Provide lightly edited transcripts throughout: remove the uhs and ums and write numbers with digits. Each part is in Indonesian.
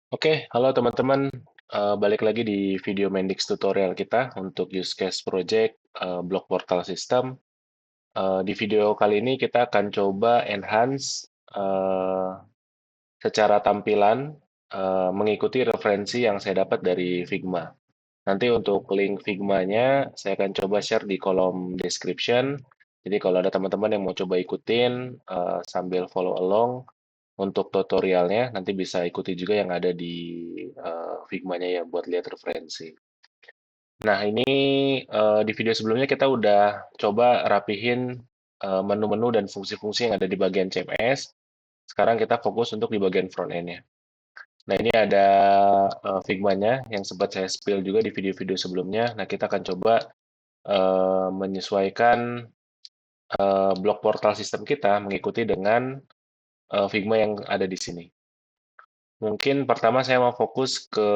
Oke, halo teman-teman. Balik lagi di video Mendix tutorial kita untuk use case project block portal system. Di video kali ini kita akan coba enhance eh, secara tampilan mengikuti referensi yang saya dapat dari Figma. Nanti untuk link Figma-nya saya akan coba share di kolom description. Jadi kalau ada teman-teman yang mau coba ikutin sambil follow along, untuk tutorialnya nanti bisa ikuti juga yang ada di Figma-nya ya buat lihat referensi. Nah, ini di video sebelumnya kita udah coba rapihin menu-menu dan fungsi-fungsi yang ada di bagian CMS. Sekarang kita fokus untuk di bagian front end-nya. Nah, ini ada Figma-nya yang sempat saya spill juga di video-video sebelumnya. Nah, kita akan coba menyesuaikan blok portal sistem kita mengikuti dengan Figma yang ada di sini. Mungkin pertama saya mau fokus ke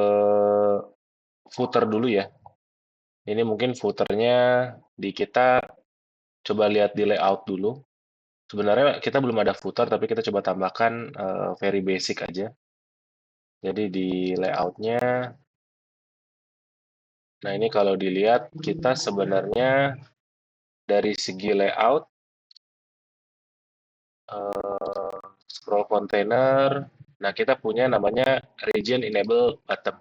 footer dulu ya. Ini mungkin footernya di kita coba lihat di layout dulu. Sebenarnya kita belum ada footer, tapi kita coba tambahkan very basic aja. Jadi di layoutnya, nah ini kalau dilihat kita sebenarnya dari segi layout, scroll container, nah kita punya namanya region enable button.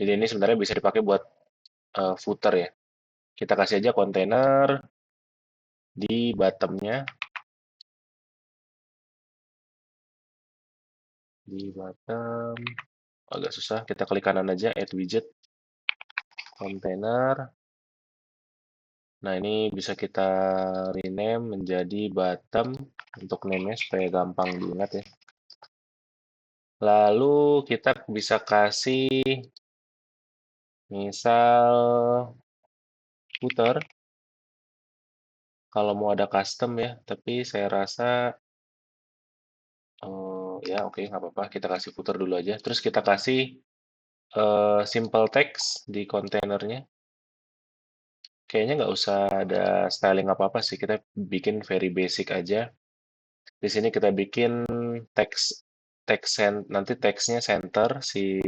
Jadi ini sebenarnya bisa dipakai buat footer ya. Kita kasih aja container di bottomnya, di bottom agak susah. Kita klik kanan aja, add widget, container. Nah, ini bisa kita rename menjadi bottom untuk name-nya supaya gampang diingat ya. Lalu kita bisa kasih misal footer kalau mau ada custom ya, tapi saya rasa ya oke nggak apa-apa kita kasih footer dulu aja. Terus kita kasih simple text di kontainernya. Kayaknya nggak usah ada styling apa-apa sih, kita bikin very basic aja. Di sini kita bikin teks nanti teksnya center si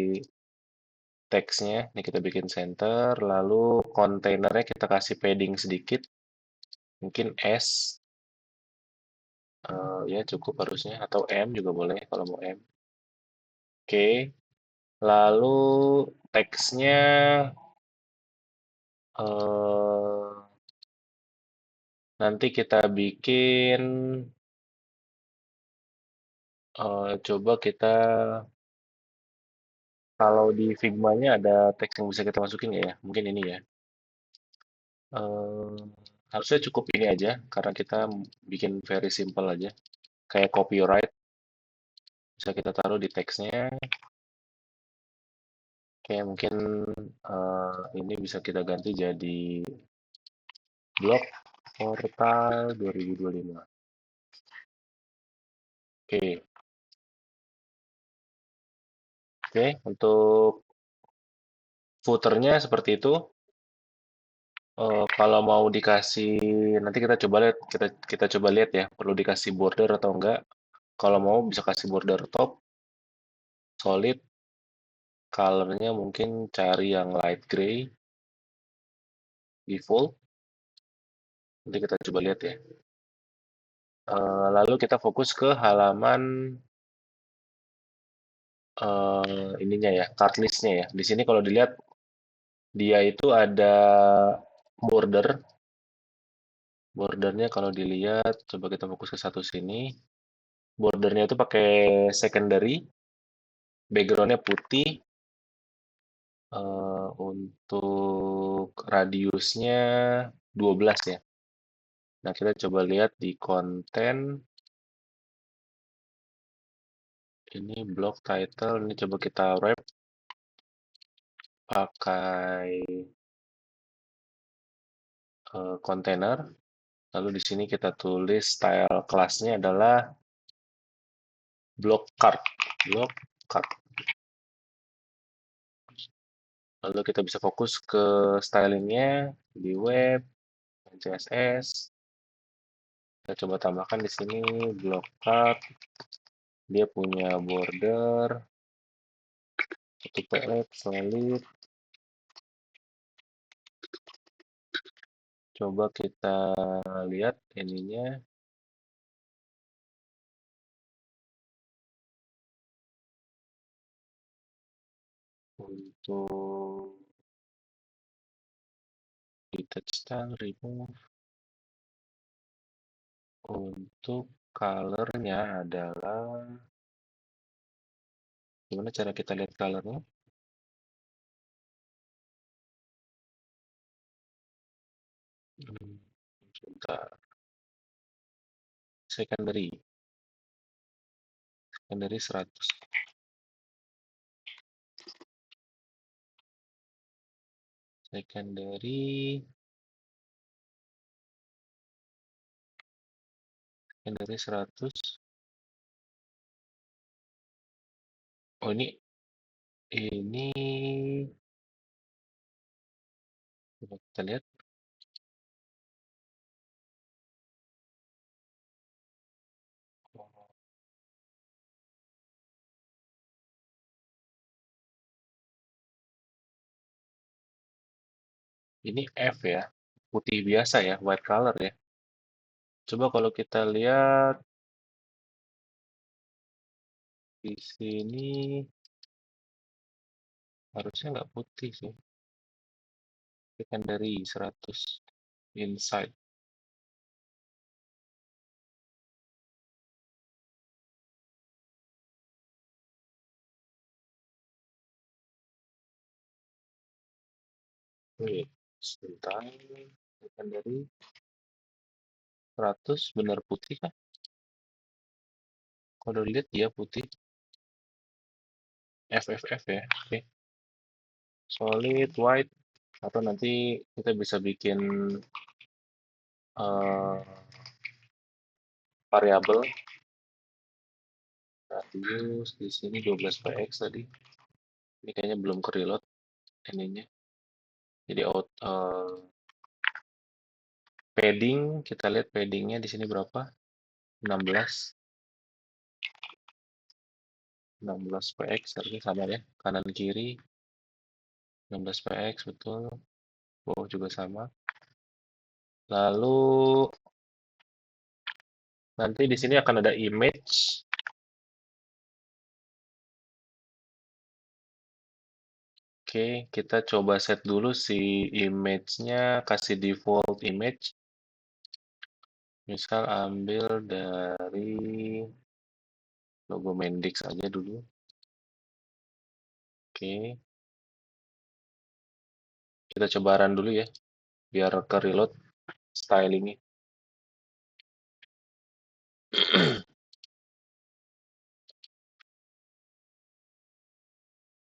teksnya. Ini kita bikin center, lalu kontainernya kita kasih padding sedikit, mungkin S, ya cukup harusnya, atau M juga boleh kalau mau M. Oke, lalu teksnya eh, nanti kita bikin, coba kita kalau di Figma-nya ada teks yang bisa kita masukin nggak ya? Mungkin ini ya. Eh, harusnya cukup ini aja karena kita bikin very simple aja. Kayak copyright bisa kita taruh di teksnya. Kayak mungkin ini bisa kita ganti jadi blog portal 2025. Oke, oke. Untuk footernya seperti itu. Kalau mau dikasih nanti kita coba lihat kita coba lihat ya perlu dikasih border atau enggak. Kalau mau bisa kasih border top solid, colornya mungkin cari yang light gray default. Nanti kita coba lihat ya. Lalu kita fokus ke halaman ininya ya, card list-nya ya. Di sini kalau dilihat dia itu ada border. Bordernya kalau dilihat, coba kita fokus ke satu sini. Bordernya itu pakai secondary, backgroundnya putih. Untuk radiusnya 12 ya. Nah, kita coba lihat di konten. Ini block title, ini coba kita wrap pakai kontainer. Lalu di sini kita tulis style kelasnya adalah block card. Block card. Lalu kita bisa fokus ke stylingnya di web, CSS. Kita coba tambahkan di sini block card. Dia punya border. Satu px solid. Coba kita lihat ininya untuk detach style remove. Untuk colornya adalah gimana cara kita lihat colornya? Hmm, Sebentar. Secondary 100. Secondary secondary 100. Oh, ini coba kita lihat. Ini F ya, putih biasa ya, white color ya. Coba kalau kita lihat di sini harusnya nggak putih sih. Secondary 100 inside. Wait, sebentar. Secondary 100 benar putih kah? Kalau dilihat dia putih. FFF ya. Oke. Solid white atau nanti kita bisa bikin eh, variabel radius di sini 12px tadi. Ini kayaknya belum ke reload ininya. Jadi padding, kita lihat paddingnya di sini berapa? 16 16px harusnya sama ya, kanan kiri 16px betul, bawah juga sama. Lalu nanti di sini akan ada image. Oke, kita coba set dulu si image-nya, kasih default image. Misal ambil dari logo Mendix aja dulu. Oke, kita coba run dulu ya, biar ke reload stylingnya.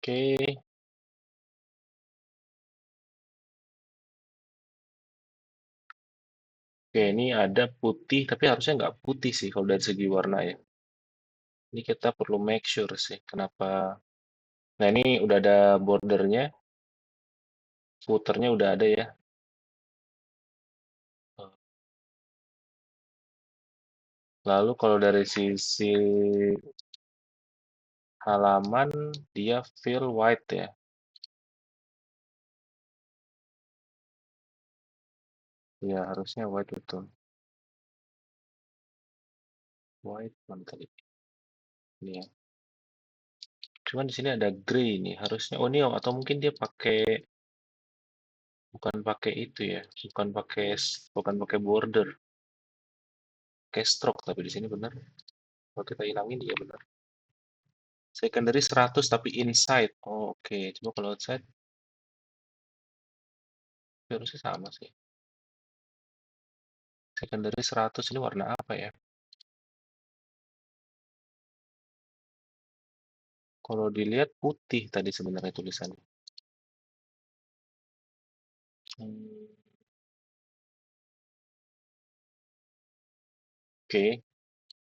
Oke, oke, ini ada putih, tapi harusnya nggak putih sih kalau dari segi warna ya. Ini kita perlu make sure sih, kenapa. Nah, ini udah ada bordernya, footernya udah ada ya. Lalu kalau dari sisi halaman, dia fill white ya. Ya, harusnya white betul. White mana tadi? Ini ya. Cuman di sini ada gray nih, harusnya. Oh, ini atau mungkin dia bukan pakai itu ya, bukan pakai border, pakai stroke tapi di sini benar. Kalau kita hilangin dia benar. Secondary 100 tapi inside. Oh, oke. Coba kalau outside harusnya sama sih. Secondary 100 ini warna apa ya? Kalau dilihat putih tadi sebenarnya tulisannya. Hmm, oke,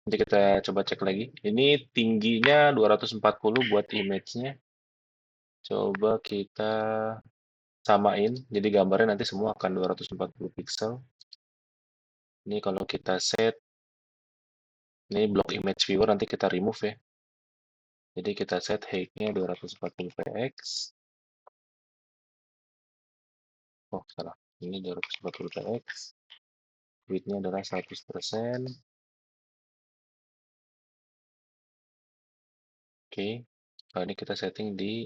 nanti kita coba cek lagi. Ini tingginya 240 buat image-nya. Coba kita samain. Jadi gambarnya nanti semua akan 240 pixel. Ini kalau kita set, ini block image viewer nanti kita remove ya. Jadi kita set height-nya 240 px. Oh, salah. Ini 240 px. Width-nya adalah 100%. Oke. Nah, ini kita setting di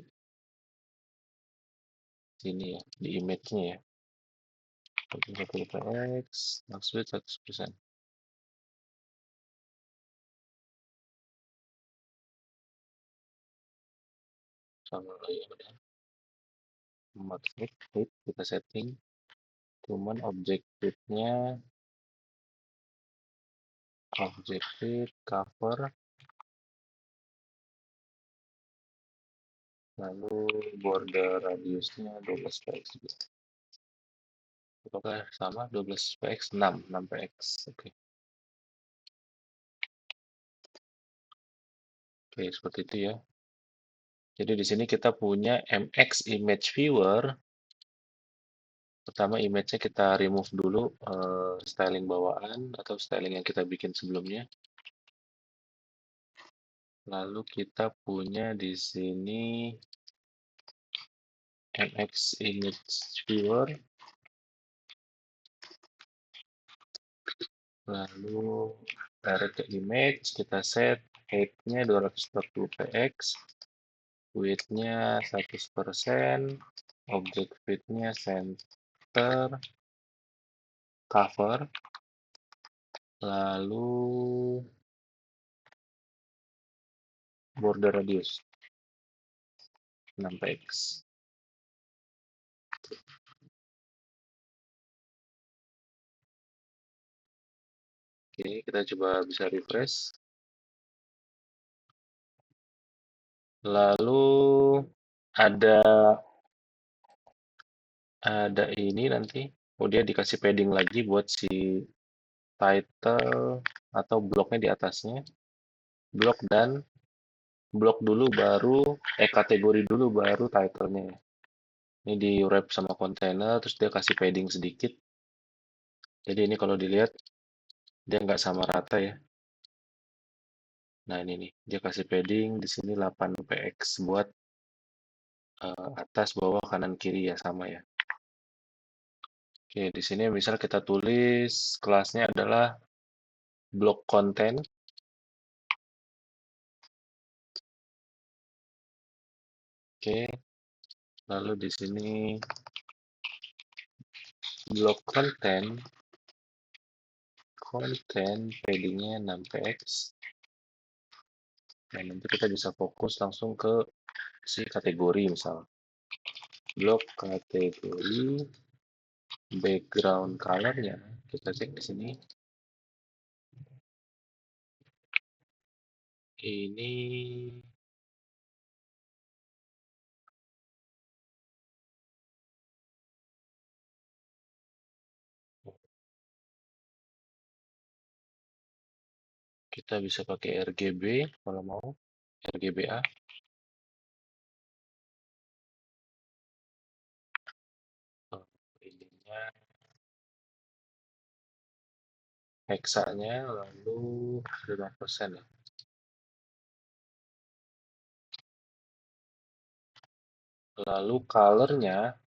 sini ya, di image-nya ya. 140 px, max width 100%. Sama lagi ya, udah. Max width kita setting. Cuman objective cover, lalu border radiusnya 12 px. Apakah sama 12 px? 6 px. Oke. Oke, seperti itu ya. Jadi di sini kita punya MX Image Viewer. Pertama image-nya kita remove dulu styling bawaan atau styling yang kita bikin sebelumnya. Lalu kita punya di sini MX Image Viewer. Lalu direct ke image, kita set height-nya 240 px, width-nya 100%, object width-nya center, cover, lalu border radius 6 px. Oke, kita coba bisa refresh. Lalu ada ini nanti, oh dia dikasih padding lagi buat si title atau bloknya di atasnya. Blok dan blok dulu baru, kategori dulu baru title-nya. Ini di wrap sama kontainer, terus dia kasih padding sedikit. Jadi ini kalau dilihat, dia nggak sama rata ya. Nah ini nih, dia kasih padding di sini 8 px buat atas, bawah, kanan, kiri ya sama ya. Oke, di sini misal kita tulis kelasnya adalah blok konten. Oke, lalu di sini blok konten paddingnya 6 px. Nah, nanti kita bisa fokus langsung ke si kategori misal. Blok kategori background colornya kita cek di sini. Ini kita bisa pakai RGB kalau mau, RGBA. Ininya heksanya lalu 5% ya. Lalu colornya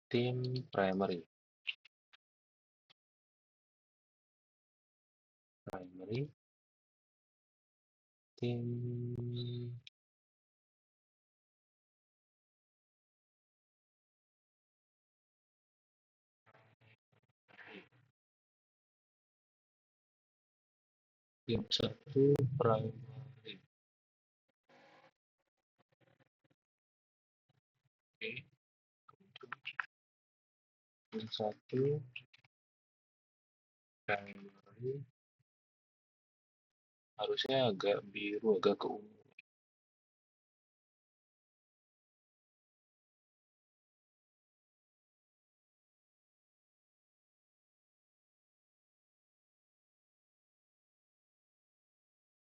tim primary. Tim tim 1 primary. Oke, tim 1 primary harusnya agak biru, agak ke ungu.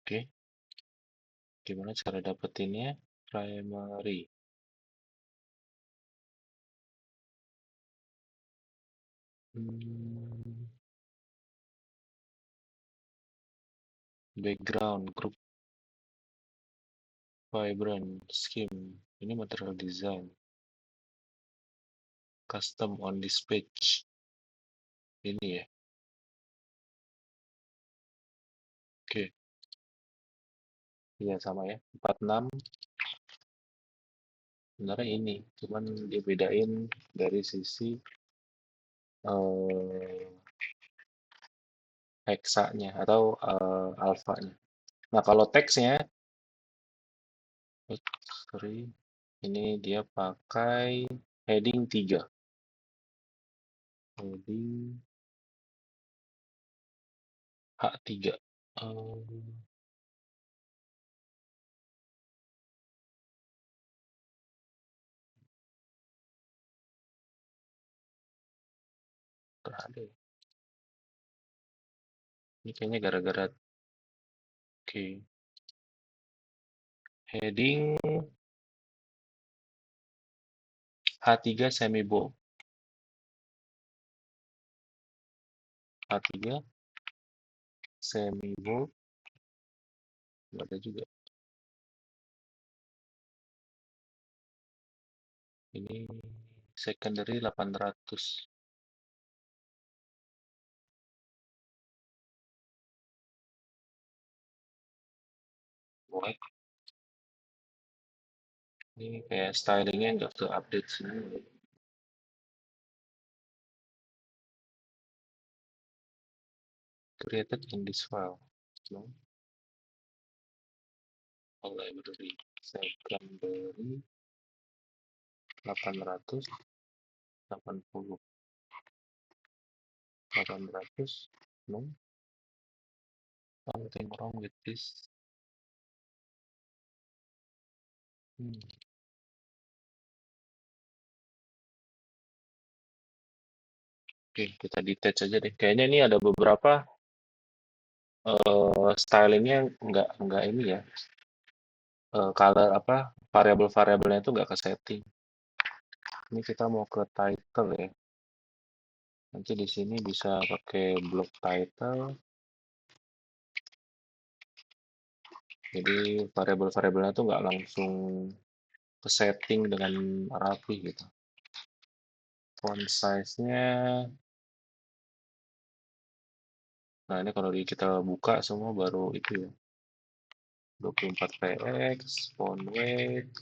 Oke, gimana cara dapetinnya? Primary. Hmm, background group. Vibrant scheme. Ini material design. Custom on this page. Ini ya. Oke. Iya sama ya. 46 sebenarnya ini. Cuman dia bedain dari sisi eh, heksanya atau alfanya. Nah, kalau teksnya, oops, sorry, ini dia pakai heading 3. Heading H3. Ada ya. Ini kayaknya gara-gara, oke. Heading H3 semi bold. H3 semi bold, ada juga. Ini secondary 800. White. Ini kayak stylingnya nggak update semua. Created in this file. No, library. Secondary 880. 800. No, something wrong with this. Hmm. Oke, kita detach aja deh. Kayaknya ini ada beberapa stylingnya nggak ini ya. Color apa variabel-variabelnya itu nggak ke setting. Ini kita mau ke title ya. Nanti di sini bisa pakai block title. Jadi variabel-variabelnya tuh nggak langsung ke setting dengan rapi gitu. Font size-nya, nah ini kalau kita buka semua baru itu ya. 24 px, font weight,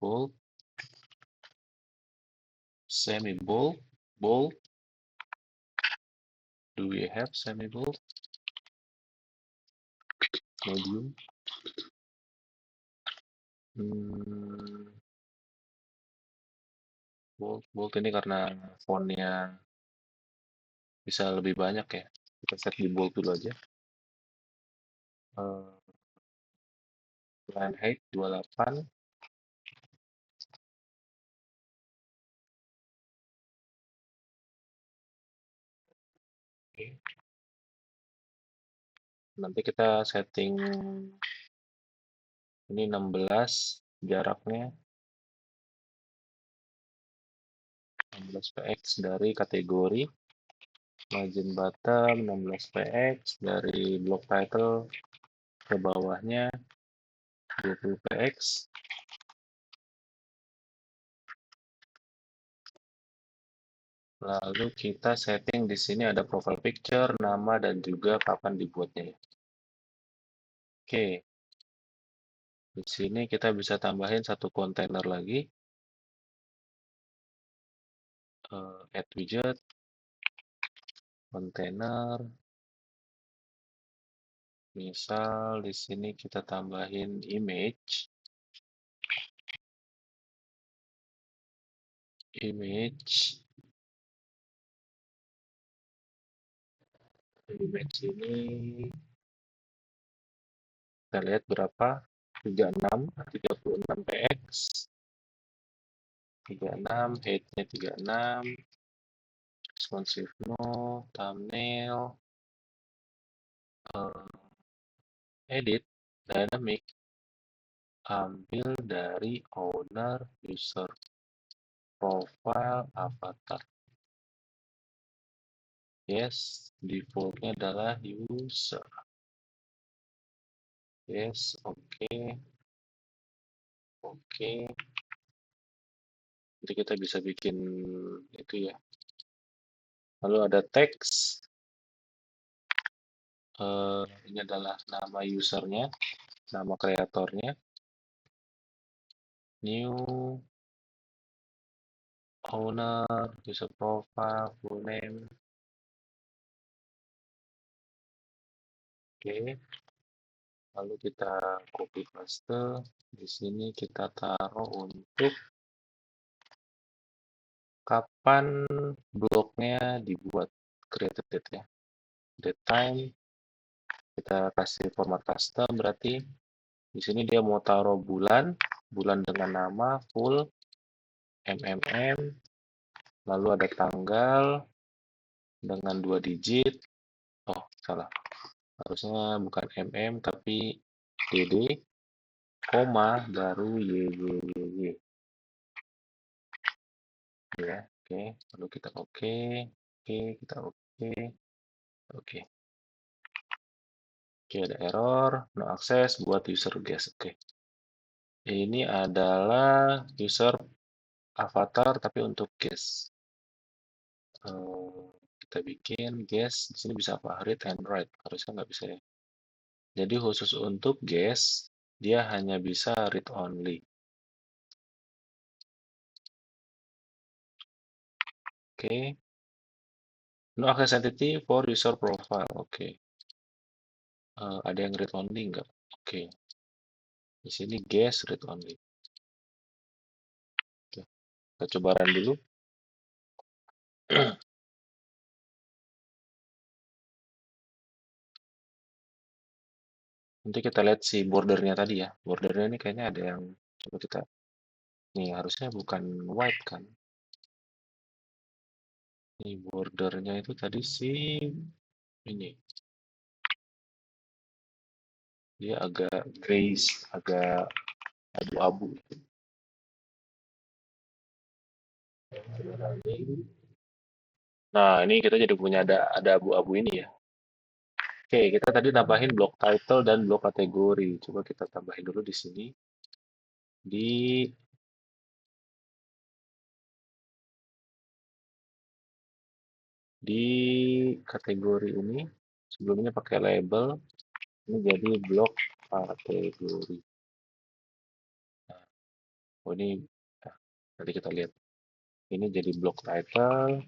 bold, semi bold, bold. Do we have semi bold? Medium. Hmm, bold ini karena fontnya bisa lebih banyak ya. Kita set di bold dulu aja. Line height 28. Oke. Nanti kita setting ini 16 jaraknya, 16 px dari kategori. Margin bottom 16 px dari block title ke bawahnya 20 px. Lalu kita setting di sini ada profile picture, nama dan juga kapan dibuatnya. Oke. Di sini kita bisa tambahin satu kontainer lagi. Add widget, kontainer. Misal di sini kita tambahin image. Image ini kita lihat berapa, 36 px, 36, height-nya 36, responsive no, thumbnail, edit, dynamic, ambil dari owner, user, profile, avatar. Yes, defaultnya adalah user. Yes, oke, oke. Nanti kita bisa bikin itu ya. Lalu ada teks. Ini adalah nama usernya, nama kreatornya, new owner, user profile, full name. Oke, lalu kita copy paste. Di sini kita taruh untuk kapan blognya dibuat, created date ya. Date time, kita kasih format custom berarti di sini dia mau taruh bulan, bulan dengan nama full MMM, lalu ada tanggal dengan 2 digit. Oh, salah. Harusnya bukan MM tapi DD, koma baru YYYY ya. Oke, lalu kita oke, oke, kita oke, oke. Oke, ada error, no access buat user guest. Oke. Ini adalah user avatar tapi untuk guest. Kita bikin guest di sini bisa apa? Read and write. Harusnya nggak bisa ya. Jadi khusus untuk guest dia hanya bisa read only. Oke. No access entity for user profile. Oke. Ada yang read only nggak? Oke. Di sini guest read only. Oke. Kita coba run dulu. Nanti kita lihat si bordernya tadi ya. Bordernya ini kayaknya ada yang coba kita. Nih harusnya bukan white kan? Nih bordernya itu tadi si ini. Dia agak grayish, agak abu-abu. Nah, ini kita jadi punya ada abu-abu ini ya. Oke, kita tadi tambahin blok title dan blok kategori. Coba kita tambahin dulu di sini. Di di kategori ini sebelumnya pakai label, ini jadi blok kategori. Oh ini, nah, nanti kita lihat. Ini jadi blok title.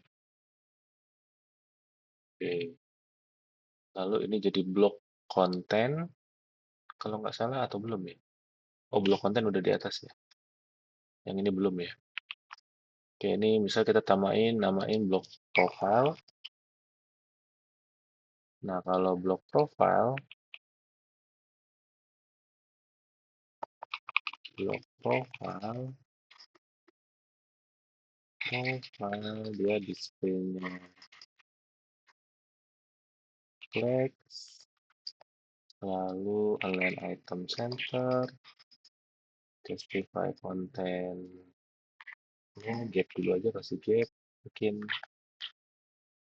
Oke. Lalu ini jadi blok konten. Kalau nggak salah atau belum ya? Oh, blok konten udah di atas ya. Yang ini belum ya. Oke, ini misal kita namain blok profile. Nah, kalau blok profile, blok profile, dia displaynya flex, lalu align item center, justify content. Ya, gap dulu aja kasih gap. Mungkin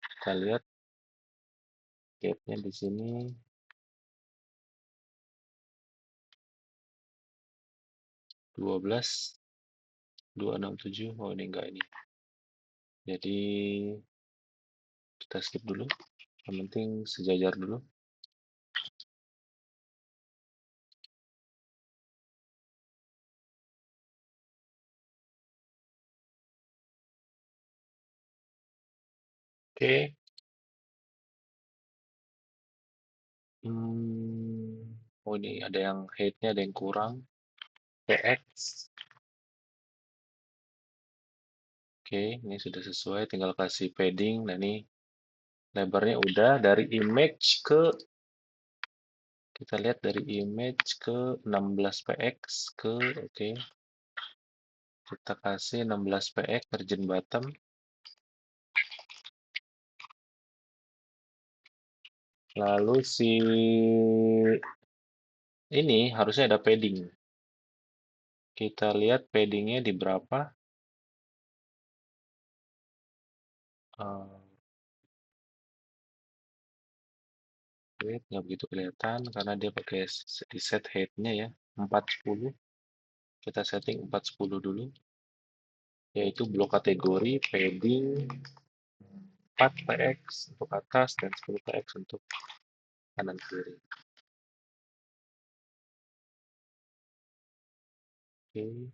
kita lihat gapnya di sini 12, 267. Oh ini enggak ini. Jadi kita skip dulu. Yang penting sejajar dulu. Oke. Oh ini ada yang height-nya ada yang kurang. PX. Oke, ini sudah sesuai. Tinggal kasih padding. Nah ini lebarnya udah dari image ke kita lihat dari image ke 16 px ke oke. Kita kasih 16 px margin bottom. Lalu si ini harusnya ada padding. Kita lihat paddingnya di berapa. Eh, Wait, nggak begitu kelihatan karena dia pakai di set height-nya ya 410. Kita setting 410 dulu, yaitu blok kategori padding 4 px untuk atas dan 10 px untuk kanan kiri. Oke,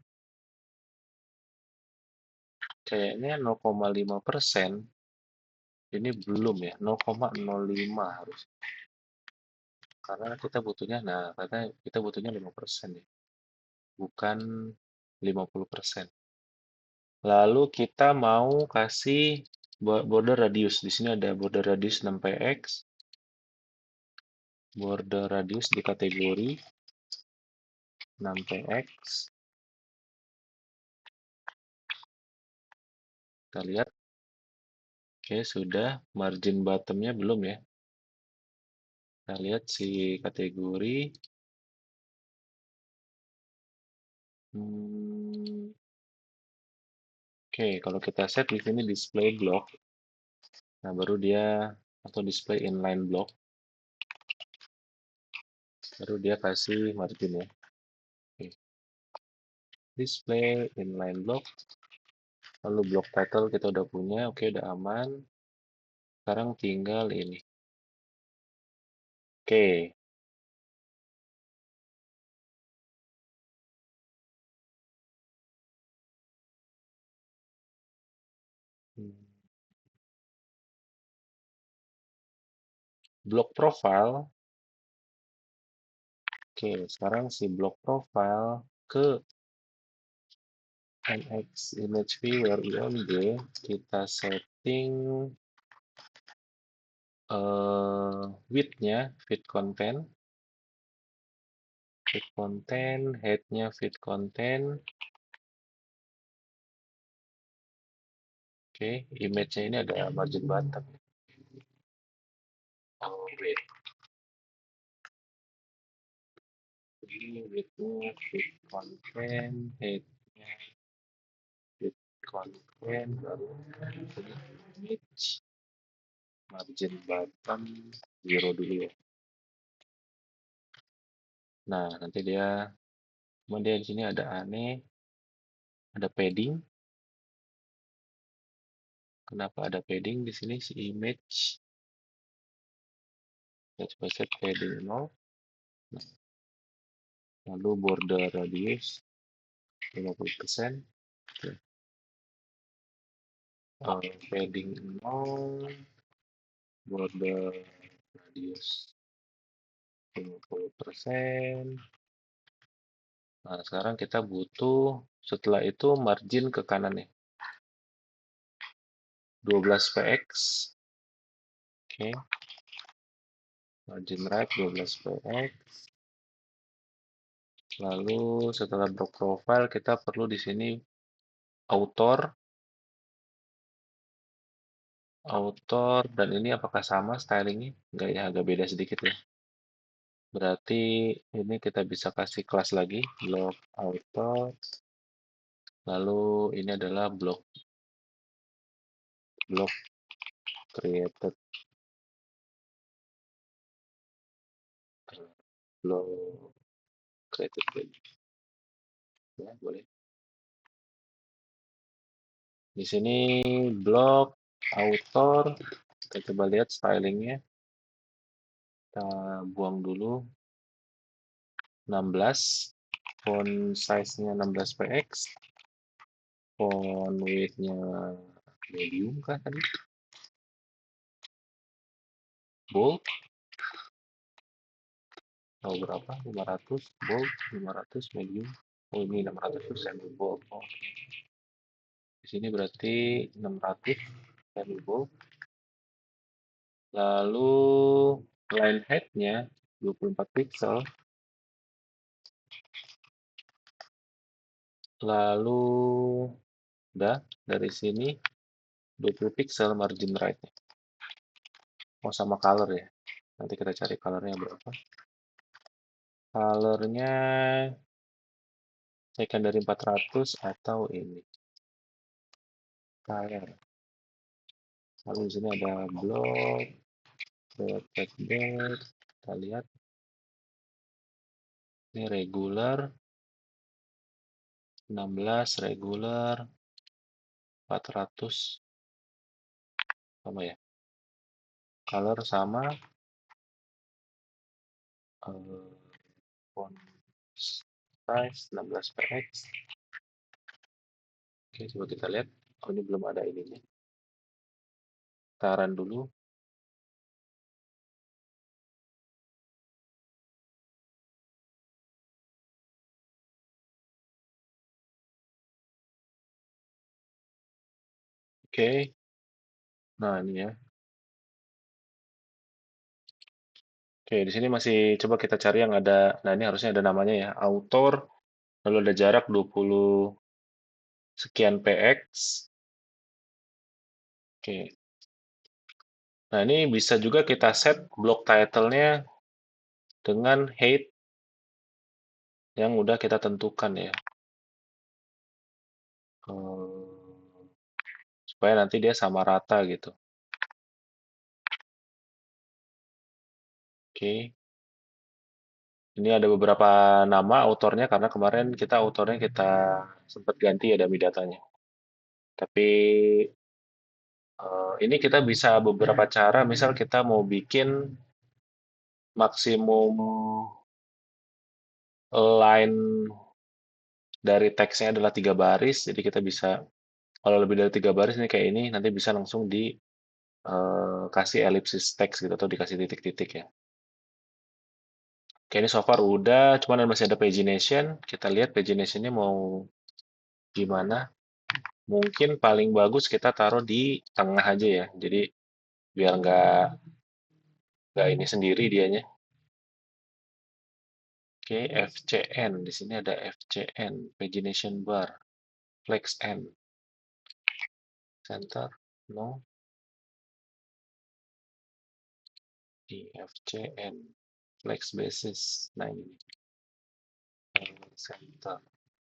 kayaknya 0,5%. Ini belum ya, 0,05 harus. Karena kita butuhnya, karena kita butuhnya 5% ya, bukan 50%. Lalu kita mau kasih border radius. Di sini ada border radius 6 px, border radius di kategori 6 px. Kita lihat, oke sudah. Margin bottomnya belum ya. Kita lihat si kategori. Oke, kalau kita set di sini display block, nah baru dia atau display inline block, baru dia kasih margin ya. Oke. Display inline block, lalu block title kita udah punya, oke udah aman. Sekarang tinggal ini. Oke, block profile. Oke, sekarang si block profile ke NX image viewer IMG kita setting width-nya, fit content, head-nya fit content. Oke, image-nya ini ada margin bottom. Oh, wait. Ini width-nya fit content, head-nya fit content, lalu image, margin bottom, 0 dulu ya. Nah, nanti dia, kemudian di sini ada aneh, ada padding. Kenapa ada padding di sini si image? Kita coba set padding 0. Nah, lalu border radius 50%. Oke. Padding 0, border radius 50%. Nah, sekarang kita butuh setelah itu margin ke kanan nih. 12 px. Oke. Margin right 12 px. Lalu setelah block profile kita perlu di sini author dan ini apakah sama stylingnya? Enggak ya, agak beda sedikit ya. Berarti ini kita bisa kasih kelas lagi, block author. Lalu ini adalah block created, block created ya, boleh. Di sini block author, kita coba lihat stylingnya. Kita buang dulu 16, font size-nya 16 px, font weight-nya medium kah tadi? Bold, oh berapa? 500 bold, 500 medium. Oh ini 600 itu semi bold. Oh, di sini berarti 600 semi bold. Lalu line height-nya 24 pixel. Lalu udah dari sini 20 pixel margin right-nya. Oh sama color ya. Nanti kita cari colornya berapa. Colornya secondary 400 atau ini. Color. Lalu di sini ada block Protect date. Kita lihat ini regular 16, regular 400 sama ya. Color sama, font size 16 px. Oke, coba kita lihat. Oh, ini belum ada ininya. Taran dulu. Oke. Nah, ini ya. Oke, di sini masih coba kita cari yang ada. Nah, ini harusnya ada namanya ya. Author, lalu ada jarak 20 sekian px. Oke. Nah, ini bisa juga kita set block title-nya dengan height yang udah kita tentukan ya. Supaya nanti dia sama rata gitu. Oke. Ini ada beberapa nama autornya karena kemarin kita autornya kita sempat ganti ya dummy datanya. Tapi ini kita bisa beberapa cara, misal kita mau bikin maksimum line dari teksnya adalah 3 baris, jadi kita bisa kalau lebih dari 3 baris ini kayak ini nanti bisa langsung di kasih ellipsis teks gitu atau dikasih titik-titik ya. Oke, ini so far udah, cuman masih ada pagination. Kita lihat paginationnya mau gimana. Mungkin paling bagus kita taruh di tengah aja ya. Jadi biar nggak ini sendiri dianya. Oke, FCN. Di sini ada FCN, pagination bar, flex N, center, no, di FCN, flex basis. Nah ini, center.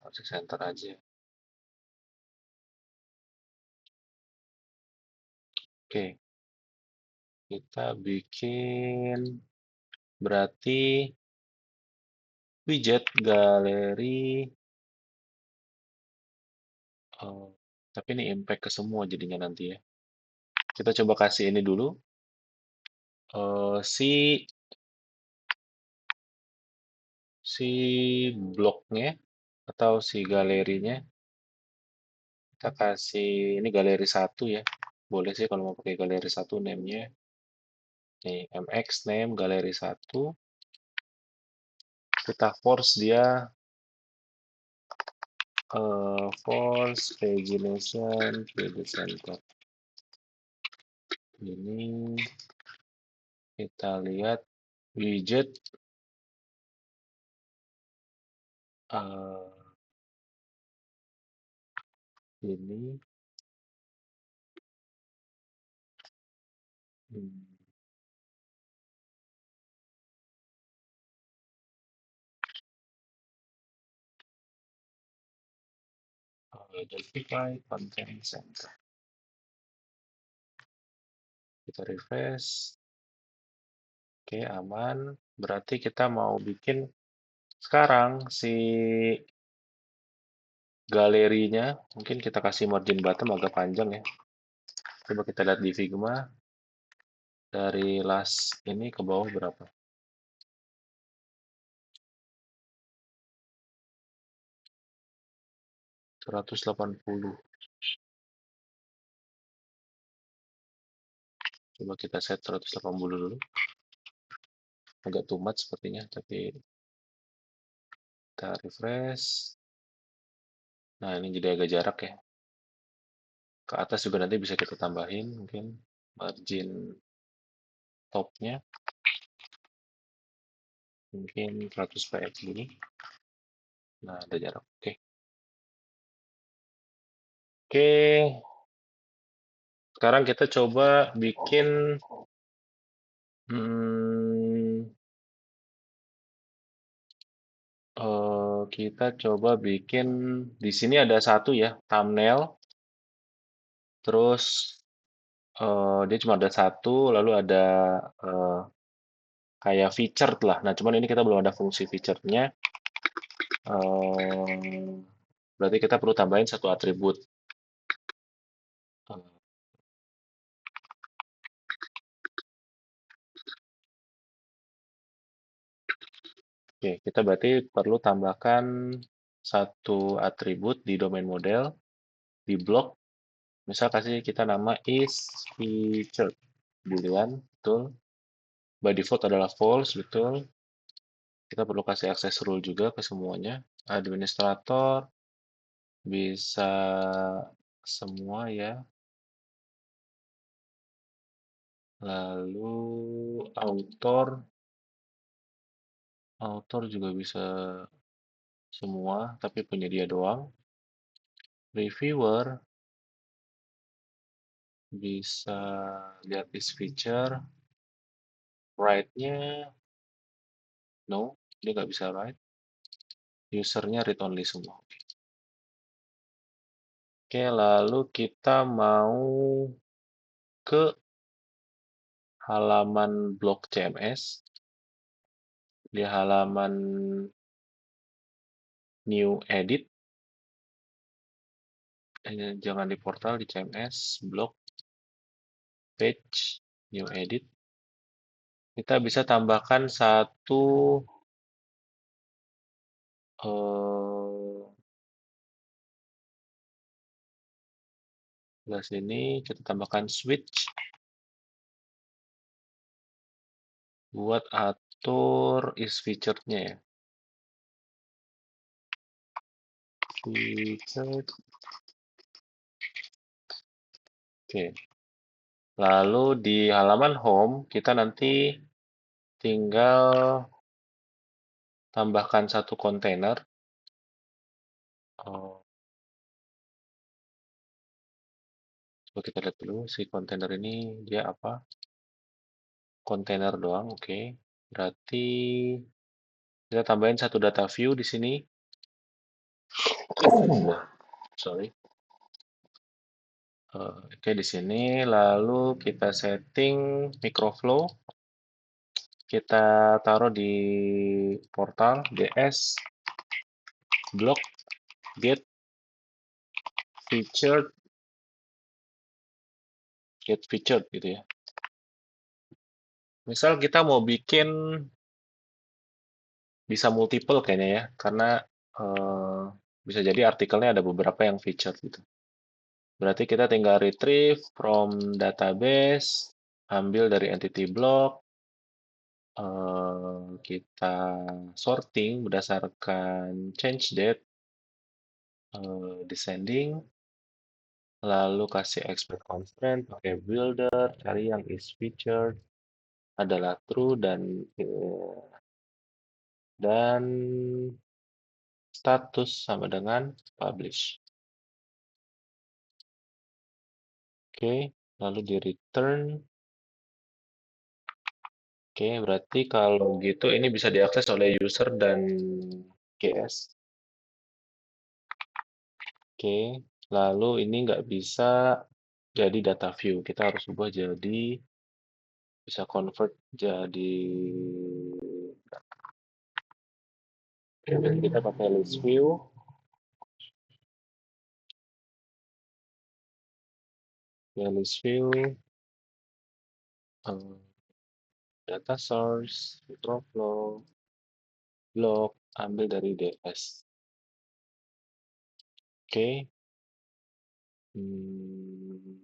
Harus center aja. Oke, kita bikin berarti widget galeri. Oh, tapi ini impact ke semua jadinya nanti ya. Kita coba kasih ini dulu. Si bloknya atau si galerinya kita kasih ini galeri satu ya. Boleh sih kalau mau pakai galeri satu name-nya. Nih, MX name galeri satu. Kita force dia force pagination to the center. Ini kita lihat widget ini hmm, identify content center. Kita refresh. Oke, aman. Berarti kita mau bikin sekarang si galerinya, mungkin kita kasih margin bottom agak panjang ya. Coba kita lihat di Figma, dari last ini ke bawah berapa? 180. Coba kita set 180 dulu. Agak too much sepertinya, tapi kita refresh. Nah, ini jadi agak jarak ya. Ke atas juga nanti bisa kita tambahin mungkin margin topnya. Mungkin 100 px dulu. Nah, ada jarak. Oke. Oke, sekarang kita coba bikin hmm, kita coba bikin di sini ada satu ya thumbnail, terus Dia cuma ada satu, lalu ada eh, kayak featured lah. Nah, cuman ini kita belum ada fungsi featured-nya. Eh, Berarti kita perlu tambahin satu atribut. Oke, kita berarti perlu tambahkan satu atribut di domain model, di blok. Misal kasih kita nama is featured. Boolean, betul. By default adalah false, betul. Kita perlu kasih access rule juga ke semuanya. Administrator bisa semua ya. Lalu author juga bisa semua, tapi punya dia doang. Reviewer bisa lihat this feature. Write-nya no, dia nggak bisa write. Usernya read only semua. Oke, lalu kita mau ke halaman blog CMS. Di halaman new edit, jangan di portal, di CMS, blog, page, new edit. Kita bisa tambahkan satu eh sini kita tambahkan switch buat atur is featured-nya ya. Featured. Oke. Lalu di halaman home kita nanti tinggal tambahkan satu kontainer. Oh, coba kita lihat dulu si kontainer ini dia apa? Kontainer doang, oke. Berarti kita tambahin satu data view di sini. Sorry. Oke, di sini lalu kita setting microflow. Kita taruh di portal ds block get featured gitu ya. Misal kita mau bikin bisa multiple kayaknya ya, karena eh, bisa jadi artikelnya ada beberapa yang featured gitu. Berarti kita tinggal retrieve from database, ambil dari entity block, kita sorting berdasarkan change date, descending, lalu kasih expect constraint, pakai builder, cari yang is featured, adalah true dan status sama dengan publish. Oke, lalu di return. Oke, berarti kalau gitu ini bisa diakses oleh user dan GS. Oke, lalu ini nggak bisa jadi data view. Kita harus ubah jadi bisa convert jadi. Oke, berarti kita pakai list view. Ya, list view, eh, data source, microflow, block, ambil dari DS. Oke, hmm,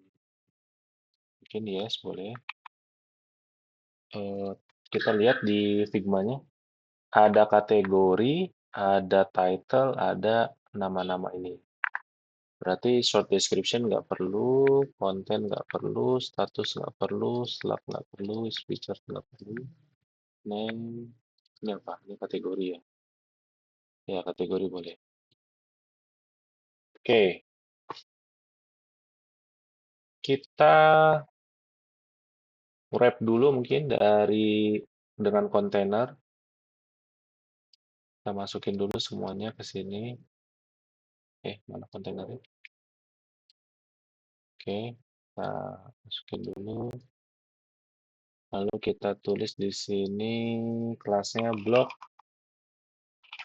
bikin yes boleh. Eh, kita lihat di Figma-nya. Ada kategori, ada title, ada nama-nama ini. Berarti short description nggak perlu, konten nggak perlu, status nggak perlu, slug nggak perlu, feature nggak perlu, name, ini apa? Ini kategori ya? Ya, kategori boleh. Oke, kita wrap dulu mungkin dengan kontainer. Kita masukin dulu semuanya ke sini. Mana kontainernya? Oke. Kita masukin dulu. Lalu kita tulis di sini kelasnya block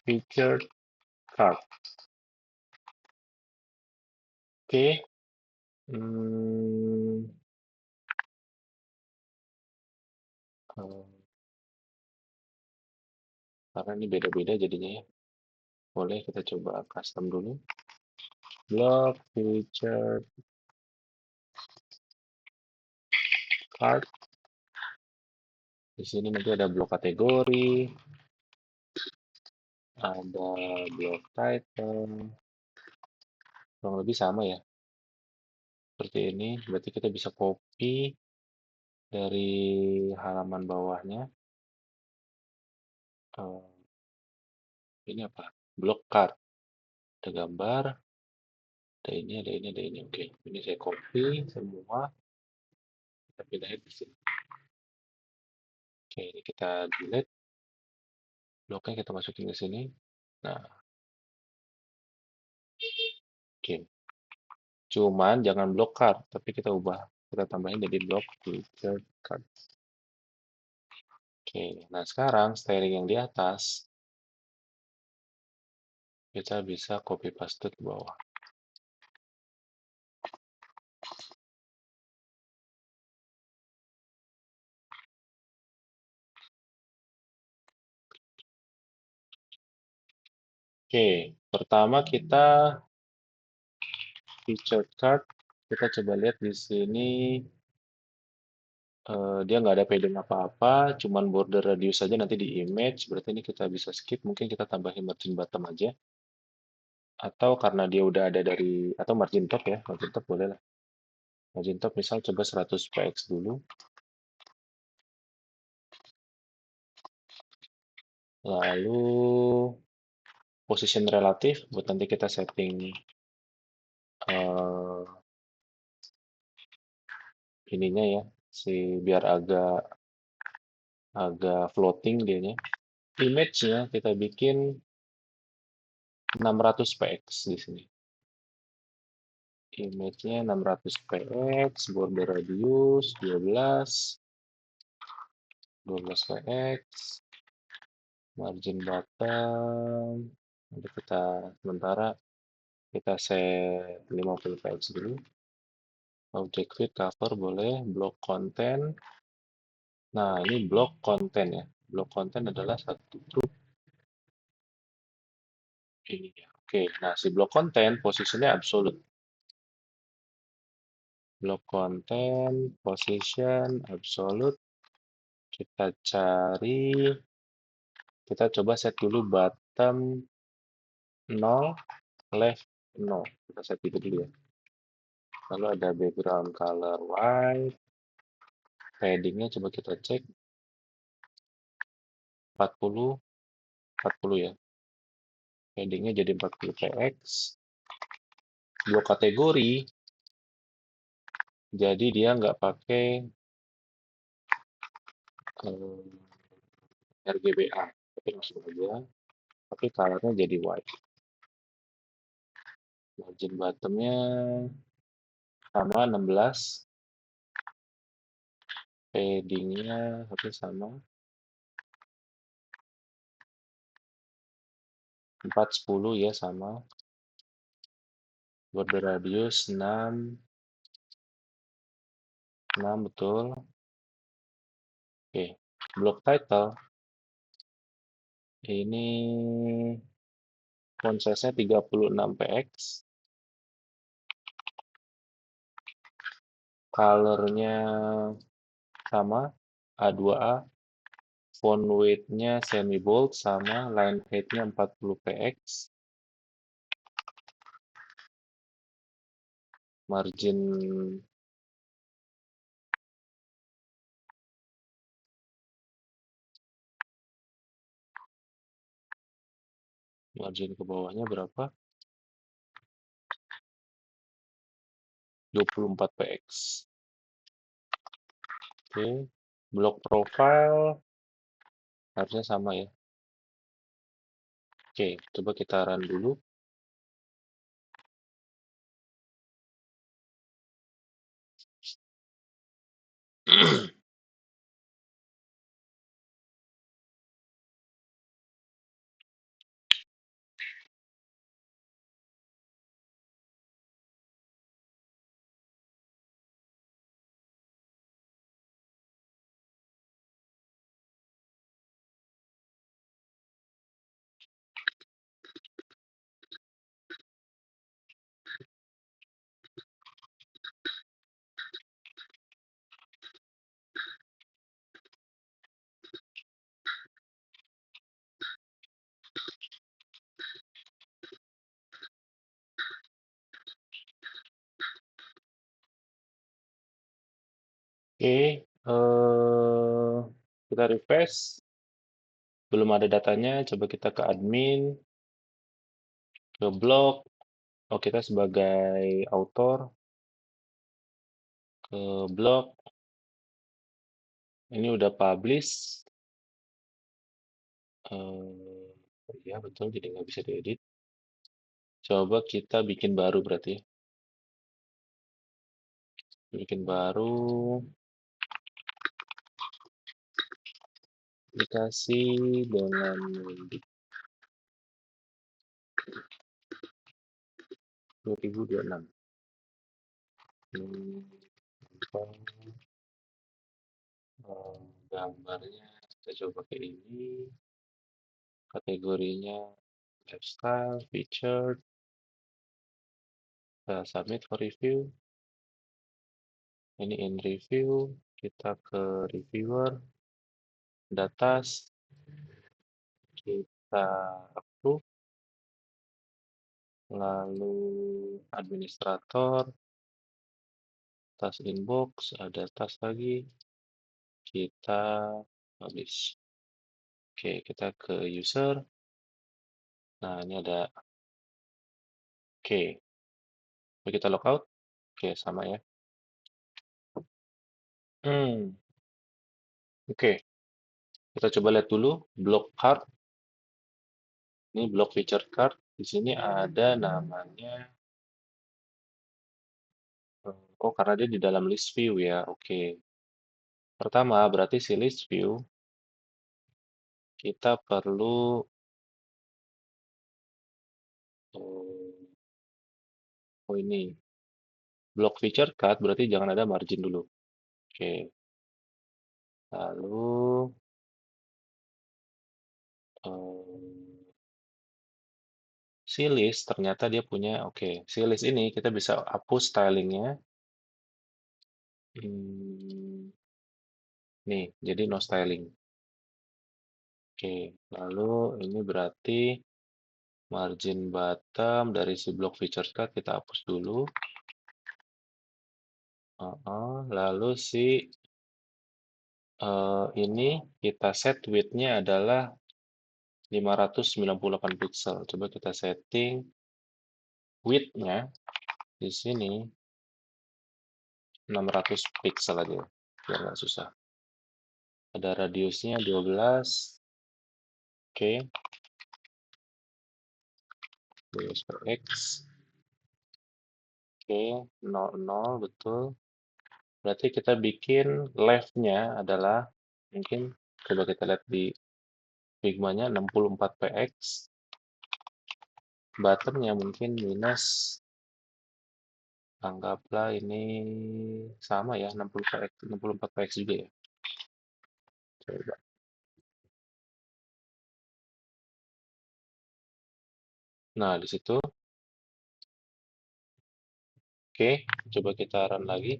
featured card. Oke. Hmm, eh, karena ini beda-beda jadinya ya. Boleh kita coba custom dulu. Block featured card. Di sini nanti ada blok kategori, ada blok title, kurang lebih sama ya. Seperti ini, berarti kita bisa copy dari halaman bawahnya. Eh, ini apa? Blok card. Ada gambar, ada ini, ada ini, ada ini. Oke, ini saya copy semua. Kita pindahin di sini. Oke, ini kita delete. Bloknya kita masukin ke sini. Nah, oke. Cuman jangan blok card, tapi kita ubah. Kita tambahin jadi blok featured card. Oke, nah sekarang styling yang di atas kita bisa copy paste ke bawah. Oke, pertama kita featured card. Kita coba lihat di sini dia nggak ada padding apa-apa, cuman border radius saja nanti di image. Berarti ini kita bisa skip. Mungkin kita tambahin margin bottom aja. Atau karena dia udah ada dari atau margin top ya, margin top boleh lah. Margin top misal coba 100 px dulu. Lalu position relatif buat nanti kita setting eh, ininya ya, biar agak agak floating dianya. Image-nya kita bikin 600 px di sini. Image-nya 600 px, border radius 12 px, margin bottom. Nanti kita sementara kita set 50 px dulu. Object feed cover boleh, block content. Nah, ini block content ya. Block content adalah satu grup ini ya. Oke, nah si block content posisinya absolute. Block content, position, absolute. Kita cari, kita coba set dulu bottom 0, left 0. Kita set itu dulu ya. Lalu ada background color white. Paddingnya coba kita cek 40, 40 ya. Paddingnya jadi 40 px. Blok kategori, jadi dia nggak pakai RGBA. Tapi langsung aja. Tapi colornya jadi white. Margin bottomnya sama 16. Paddingnya hampir sama 410 ya sama. Border radius 6, 6 betul. Oke, block title ini font size-nya 36 px. Colornya sama A2A. Font weight-nya semi bold sama. Line height-nya 40 px. Margin margin ke bawahnya berapa? 24 px. Oke, block profile harusnya sama ya. Oke, coba kita run dulu. Oke, kita refresh. Belum ada datanya. Coba kita ke admin, ke blog. Oh, kita sebagai author ke blog. Ini udah publish. Ya betul, jadi nggak bisa diedit. Coba kita bikin baru berarti. Bikin baru, aplikasi dengan Mendik 2026. Hmm, apa, gambarnya kita coba ke ini. Kategorinya lifestyle, featured, kita submit for review. Ini in review, kita ke reviewer, data, kita approve, lalu administrator, tas inbox, ada tas lagi, kita publish. Oke, kita ke user. Nah, ini ada, oke, kita logout. Oke, sama ya. Hmm, oke. Kita coba lihat dulu block card. Ini block feature card. Di sini ada namanya. Oh, karena dia di dalam list view ya. Oke. Pertama, berarti si list view kita perlu oh ini block feature card berarti jangan ada margin dulu. Oke. Lalu eh, si list ternyata dia punya oke. Si list ini kita bisa hapus stylingnya. Hmm, nih, jadi no styling. Oke, lalu ini berarti margin bottom dari si block feature card kita hapus dulu. Lalu si ini kita set width-nya adalah 598 pixel. Coba kita setting width-nya di sini 600 pixel aja, biar nggak susah. Ada radiusnya 12. Oke, 12 per X. Oke, 00 betul. Berarti kita bikin left-nya adalah mungkin coba kita lihat di Figma-nya 64 px, bottom-nya mungkin minus, anggaplah ini sama ya 60 px, 64 px juga ya. Coba. Nah, di situ oke, coba kita run lagi.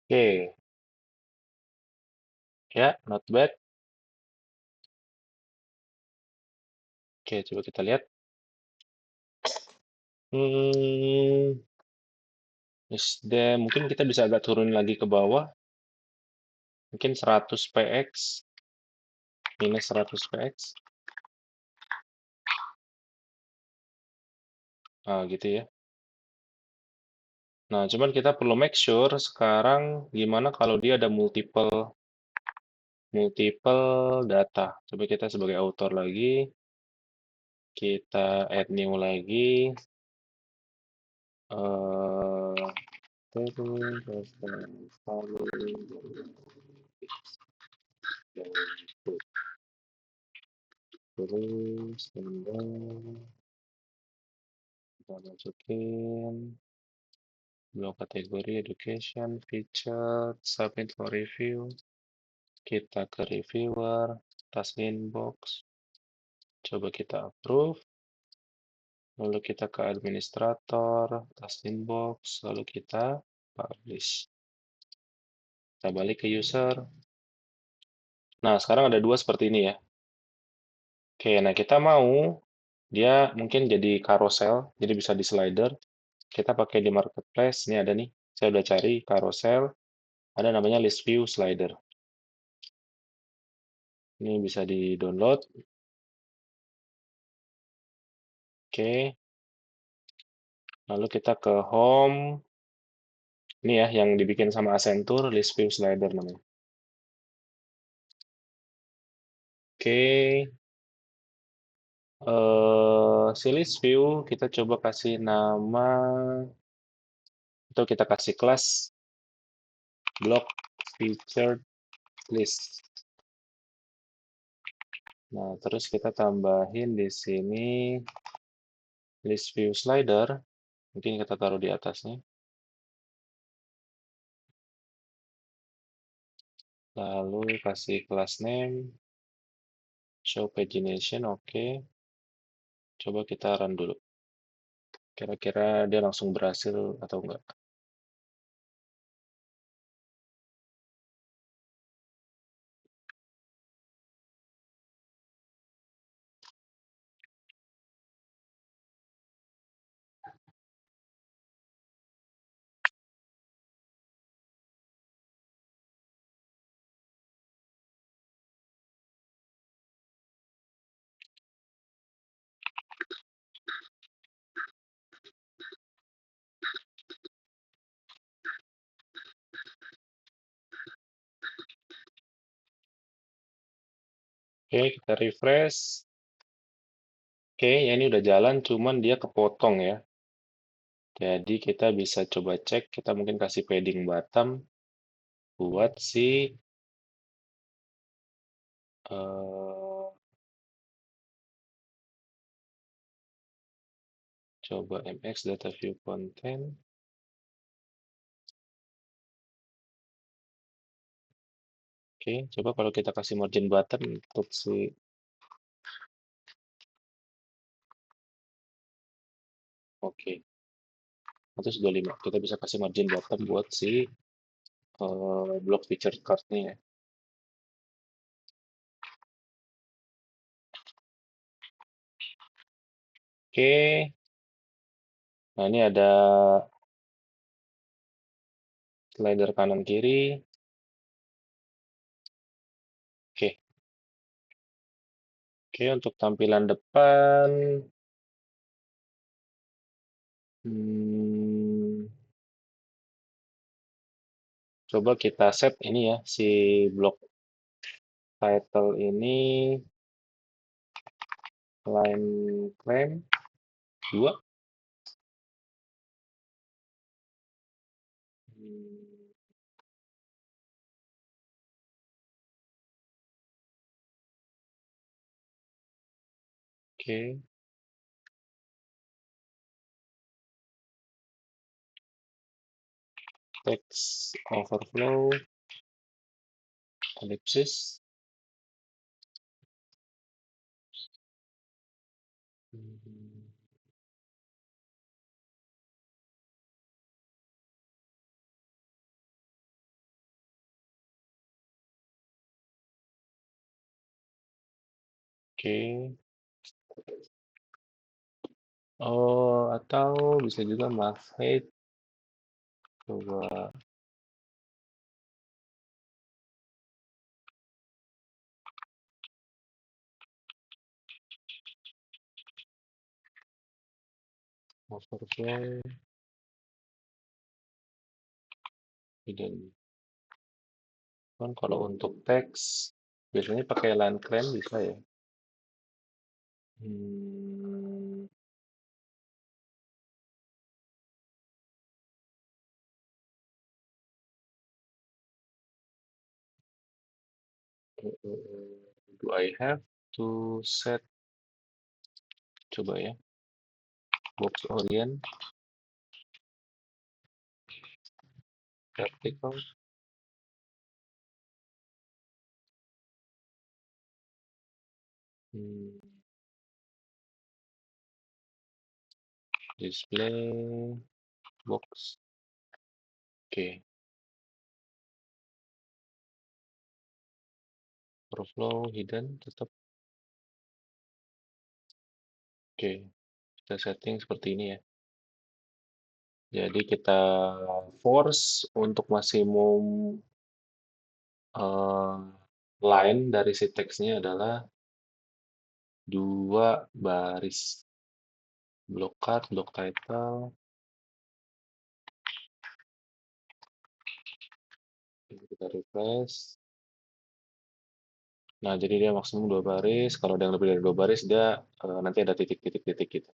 Oke, ya not bad. Oke, coba kita lihat. Hmm, Dan mungkin kita bisa agak turun lagi ke bawah, mungkin 100 px, minus 100 px. Nah, gitu ya. Nah, cuman kita perlu make sure sekarang gimana kalau dia ada multiple multiple data. Coba kita sebagai author lagi, kita add new lagi. eh terus kita masukin blok kategori education, feature, submit for review. Kita ke reviewer, task inbox, coba kita approve, lalu kita ke administrator, task inbox, lalu kita publish. Kita balik ke user. Nah, sekarang ada dua seperti ini ya. Oke, nah kita mau dia mungkin jadi carousel, jadi bisa di slider. Kita pakai di marketplace, ini ada nih. Saya udah cari carousel, ada namanya list view slider. Ini bisa di-download. Oke, lalu kita ke home. Ini ya yang dibikin sama Accenture, list view slider namanya. Oke, si list view kita coba kasih nama atau kita kasih kelas block featured list. Nah, terus kita tambahin di sini list view slider. Mungkin kita taruh di atasnya. Lalu kasih class name, show pagination, oke. Coba kita run dulu. Kira-kira dia langsung berhasil atau enggak. Oke, kita refresh. Oke, ya ini udah jalan, cuman dia kepotong ya. Jadi kita bisa coba cek, kita mungkin kasih padding bottom buat si eh, coba mx data view content. Oke, coba kalau kita kasih margin button untuk si oke, 125. Kita bisa kasih margin button buat si block feature card-nya ya. Oke, nah ini ada slider kanan kiri. Oke, oke untuk tampilan depan, hmm, coba kita set ini ya si block title ini line claim 2. Hmm, oke, text overflow ellipsis. Hmm, oke. Oh, atau bisa juga math height Coba overflow hidden. Kan kalau untuk teks biasanya pakai line keren bisa ya. Hmm, do I have to set, coba ya, box orient vertical. Hmm, display box. Oke, overflow hidden tetap. Oke, kita setting seperti ini ya. Jadi kita force untuk maksimum eh, line dari si teksnya adalah 2 baris. Block cut, block title, kita refresh. Nah, jadi dia maksimum 2 baris. Kalau ada yang lebih dari 2 baris, dia nanti ada titik-titik-titik gitu.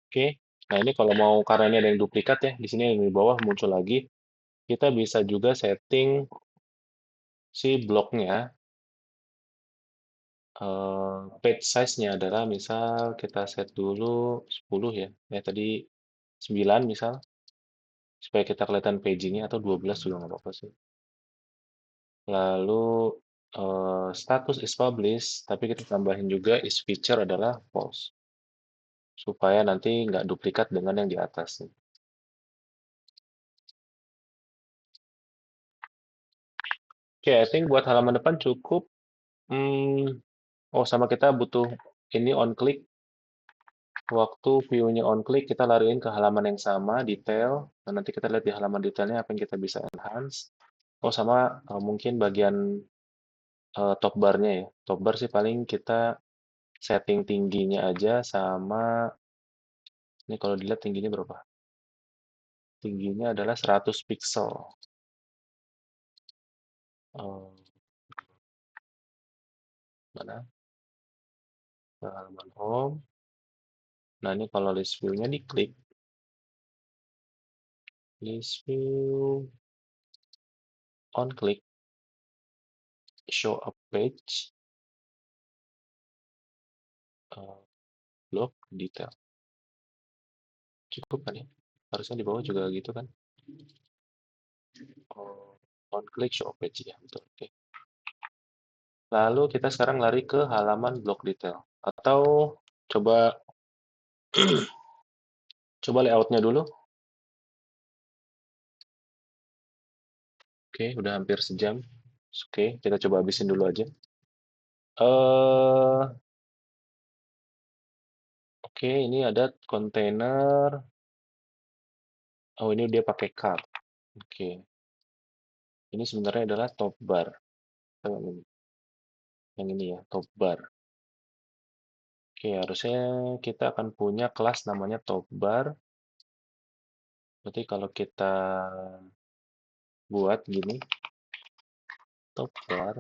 Oke. Nah, ini kalau mau karena ini ada yang duplikat ya, di sini yang di bawah muncul lagi. Kita bisa juga setting si bloknya. Page size-nya adalah misal kita set dulu 10 ya. Ya tadi 9 misal. Supaya kita kelihatan paging-nya atau 12 juga nggak apa-apa sih. Lalu status is published, tapi kita tambahin juga is feature adalah false. Supaya nanti nggak duplikat dengan yang di atas. Oke, I think buat halaman depan cukup. Hmm, oh, sama kita butuh ini on click. Waktu view-nya on click, kita lariin ke halaman yang sama, detail. Dan nanti kita lihat di halaman detailnya apa yang kita bisa enhance. Oh, sama mungkin bagian top bar-nya ya. Top bar sih paling kita setting tingginya aja sama, ini kalau dilihat tingginya berapa? Tingginya adalah 100 pixel. Eh, mana? Ke halaman home. Nah, ini kalau list view-nya diklik, list view on click, show a page, eh, block detail. Cukup kan ya? Harusnya di bawah juga gitu kan? Oh, on click show a page ya, betul. Oke. Lalu kita sekarang lari ke halaman block detail. Atau coba coba layoutnya dulu. Oke, udah hampir sejam. Oke, kita coba habisin dulu aja. Oke, ini ada kontainer. Oh, ini dia pakai card. Oke, ini sebenarnya adalah top bar. Yang ini ya, top bar. Oke, harusnya kita akan punya kelas namanya top bar. Berarti kalau kita buat gini, top bar,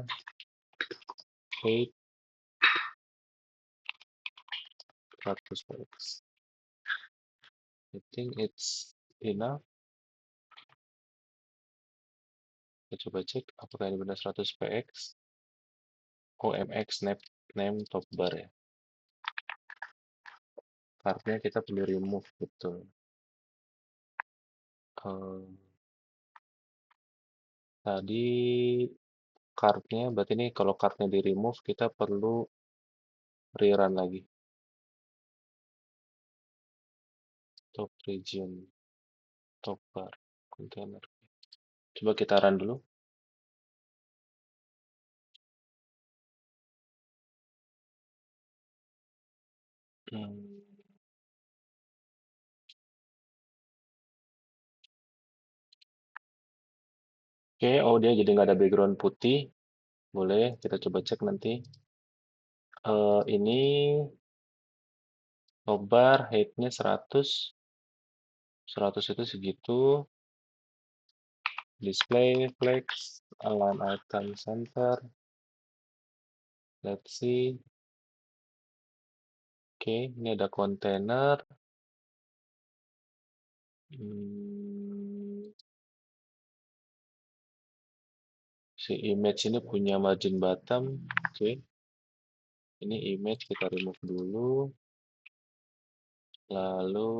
height 100 px. I think it's enough. Kita coba cek apakah ini benar 100 px. OMX name top bar ya. Cardnya kita perlu remove betul. Tadi cardnya, berarti ini kalau cardnya di remove kita perlu rerun lagi. Top region, top bar, container. Coba kita run dulu. Hmm, Oke, oh dia jadi nggak ada background putih. Boleh, kita coba cek nanti. Ini nobar height-nya 100. 100 itu segitu. Display, flex, align item center. Let's see. Oke, ini ada kontainer. Hmm, si image ini punya margin bottom. Oke, ini image kita remove dulu. Lalu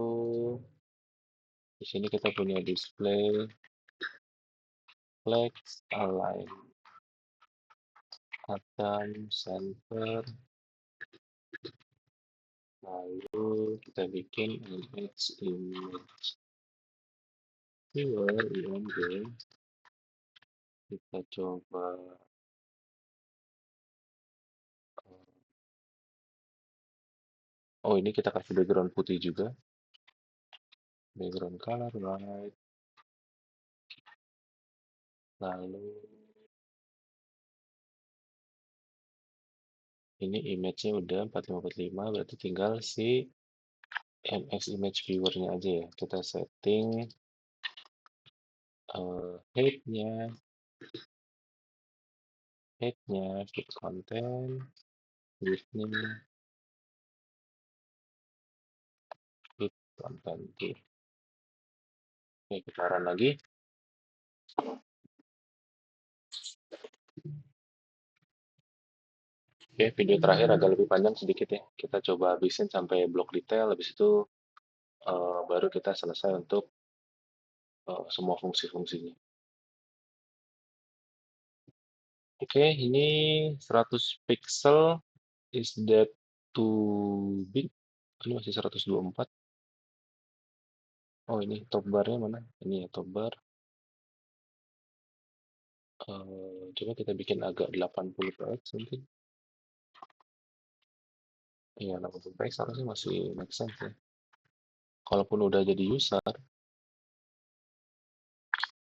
di sini kita punya display, flex, align, atom, center. Lalu kita bikin image viewer img. Kita coba oh ini kita kasih background putih juga. Background color white. Lalu ini image-nya udah 4545, berarti tinggal si MX image viewer-nya aja ya. Kita setting height-nya, fit content, width-nya, fit content. Oke, kita run lagi. Oke, video terakhir agak lebih panjang sedikit ya. Kita coba habisin sampai blok detail, habis itu baru kita selesai untuk semua fungsi-fungsinya. Oke, ini 100 pixel. Is that too big? Ini masih 124. Oh, ini top bar-nya mana? Ini ya top bar. Coba kita bikin agak 80 px mungkin. Iya, 80 px harusnya masih make sense ya. Kalaupun udah jadi user,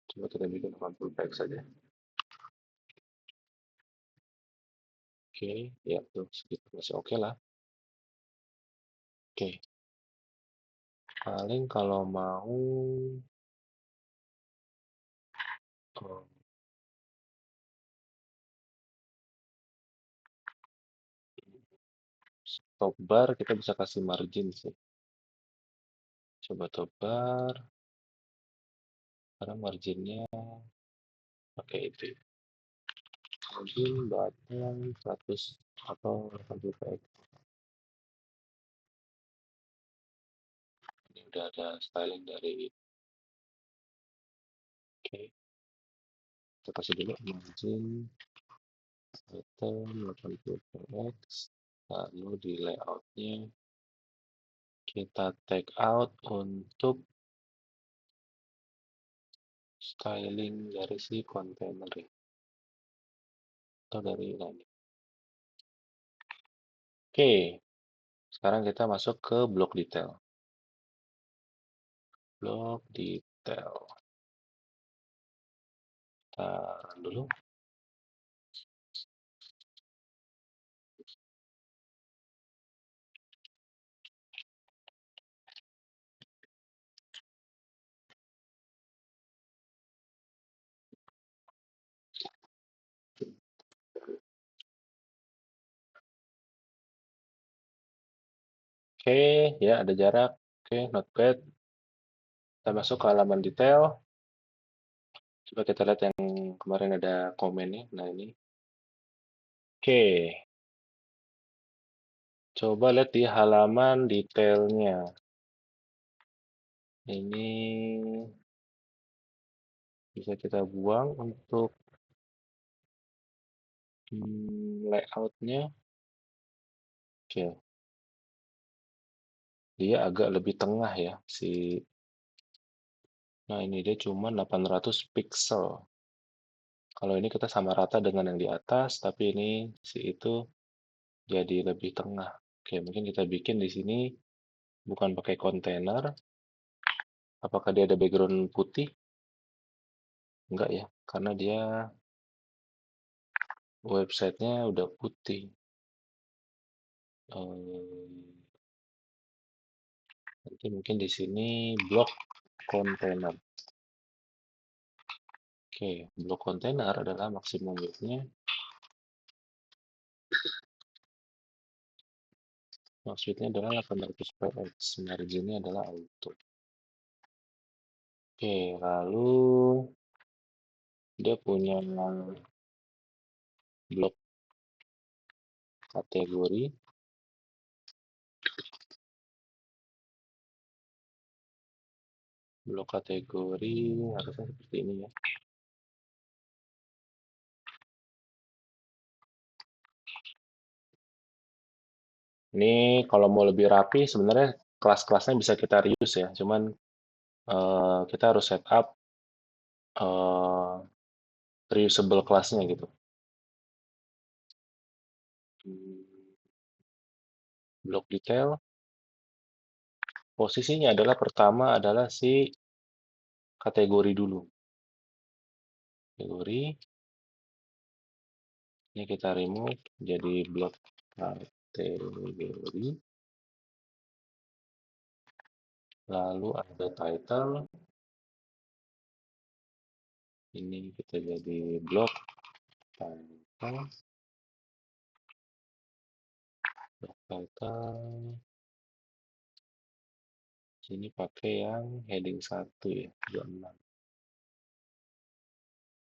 coba kita bikin 80 px saja. Oke, ya tuh segitu masih oke lah. Oke, paling kalau mau eh, top bar kita bisa kasih margin sih. Coba top bar, karena marginnya pakai itu. Margin button 100 atau 80 px. Ini udah ada styling dari oke. Kita kasih dulu margin button 80 px. Lalu di layoutnya kita take out untuk styling dari si container ya. Atau dari ini. Oke, sekarang kita masuk ke blok detail. Blok detail. Kita run dulu. Oke, ya ada jarak. Oke, not bad. Kita masuk ke halaman detail. Coba kita lihat yang kemarin ada komennya. Nah ini. Oke, coba lihat di halaman detailnya. Ini bisa kita buang untuk layoutnya. Oke, dia agak lebih tengah ya. Nah ini dia cuma 800 pixel. Kalau ini kita sama rata dengan yang di atas, tapi ini si itu jadi lebih tengah. Oke, mungkin kita bikin di sini bukan pakai kontainer. Apakah dia ada background putih? Enggak ya, karena dia websitenya udah putih. Eh, Nanti mungkin di sini blok kontainer. Oke, blok kontainer adalah maksimum width-nya. Maksudnya adalah 800 px. Marginnya adalah auto. Oke, lalu dia punya blok kategori. Blok kategori harusnya seperti ini ya. Ini kalau mau lebih rapi sebenarnya kelas-kelasnya bisa kita reuse ya. Cuman kita harus setup eh, reusable kelasnya gitu. Blok detail. Posisinya adalah pertama adalah si kategori dulu. Kategori. Ini kita remove jadi blok kategori. Lalu ada title. Ini kita jadi blok title. Blok title. Sini pakai yang heading 1 ya, 26.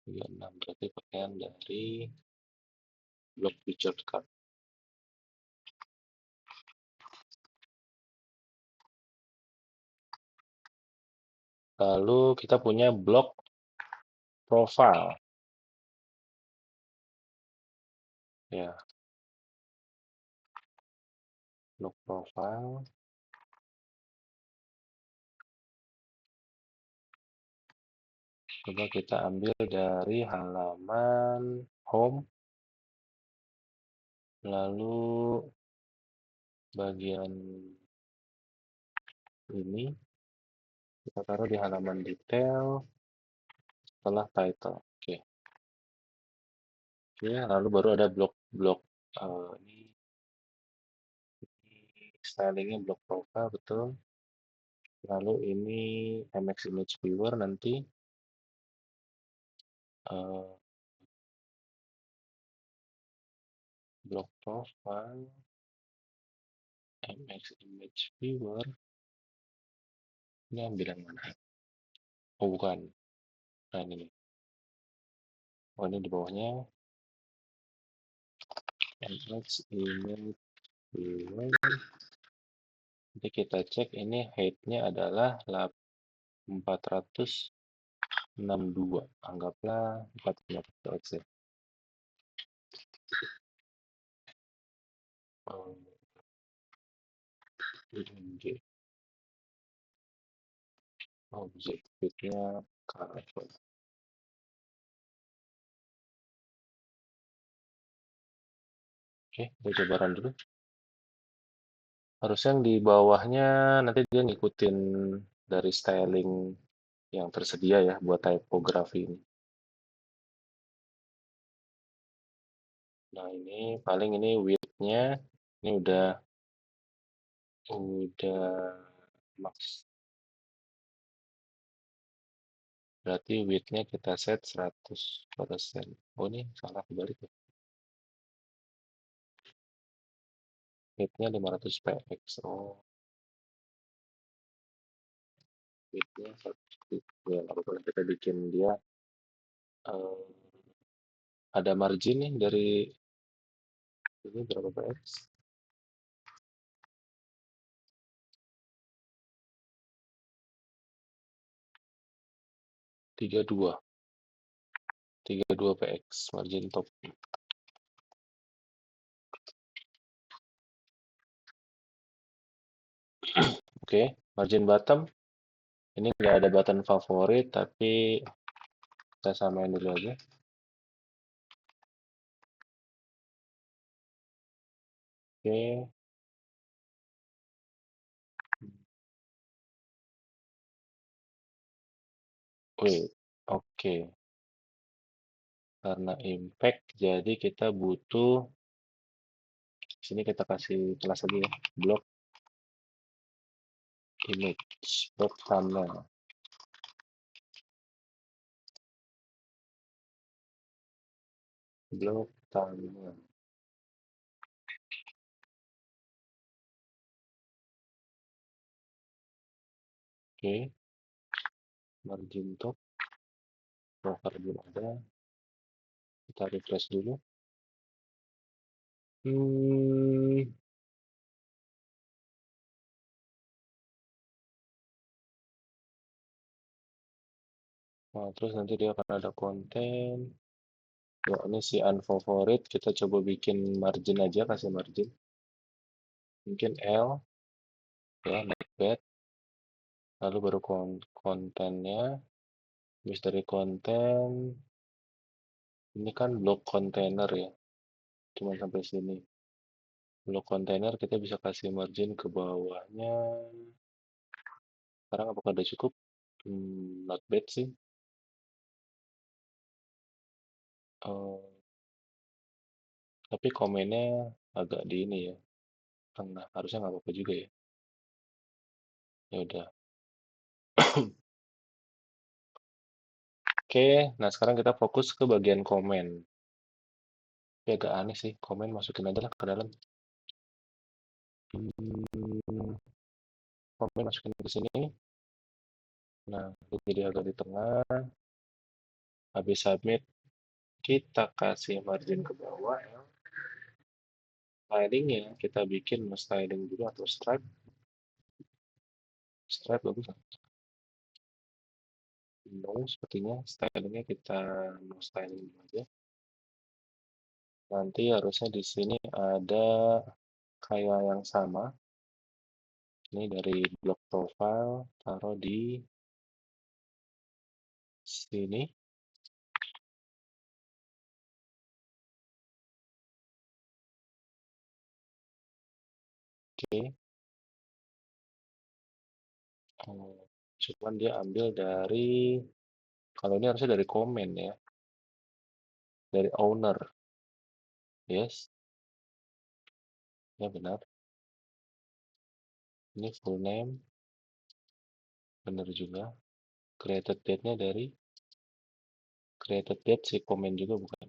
36 berarti pakaian dari blok featured card. Lalu kita punya blok profile. Ya, blok profile. Coba kita ambil dari halaman home. Lalu bagian ini kita taruh di halaman detail setelah title. Oke. Oke, lalu baru ada blok-blok ini stylingnya blok profile betul. Lalu ini MX Image Viewer nanti eh, blok profile MX Image Viewer ini ambil yang mana? Oh bukan, nah ini. Oh ini di bawahnya MX Image Viewer. Nanti kita cek ini height-nya adalah 462. Anggaplah 45 px ya. Oh, IMG. Objek width-nya colorful. Oke, kita coba run dulu. Harusnya yang di bawahnya nanti dia ngikutin dari styling yang tersedia ya buat typography ini. Nah ini paling ini width-nya ini udah max. Berarti width-nya kita set 100%. Oh ini salah kebalik ya. Width-nya 500 px. Oh, width-nya 100. Ya, nggak apa-apa, kita bikin dia eh, ada margin nih dari ini berapa px? 32. 32 px margin top. Oke, margin bottom. Ini nggak ada button favorit, tapi kita samain dulu aja. Oke, wait, oke. Karena impact, jadi kita butuh, sini kita kasih kelas lagi ya, block image, block thumbnail, block thumbnail. Oke, margin top, profile belum ada, kita refresh dulu. Hmm, nah, terus nanti dia akan ada konten. Ya, ini si unfavorit, kita coba bikin margin aja, kasih margin. Mungkin L, ya, naik bed. Lalu baru kontennya. Habis dari konten, ini kan blok kontainer ya, cuma sampai sini. Blok kontainer kita bisa kasih margin ke bawahnya. Sekarang apakah udah cukup? Not bad sih. Eh, tapi komennya agak di ini ya, tengah. Harusnya nggak apa-apa juga ya. Ya udah. Oke, nah sekarang kita fokus ke bagian komen. Ya agak aneh sih, komen masukin aja lah ke dalam. Hmm, komen masukin ke sini. Nah, jadi agak di tengah. Habis submit, kita kasih margin ke bawah ya. Styling ya, kita bikin mau styling dulu atau stripe. Stripe bagus kan? No, sepertinya stylingnya kita mau styling dulu aja. Nanti harusnya di sini ada kayak yang sama. Ini dari blog profile, taruh di sini. Oke. Cuman dia ambil dari, kalau ini harusnya dari komen ya, dari owner. Yes, ya benar. Ini full name, benar juga. Created date-nya dari created date si komen juga bukan.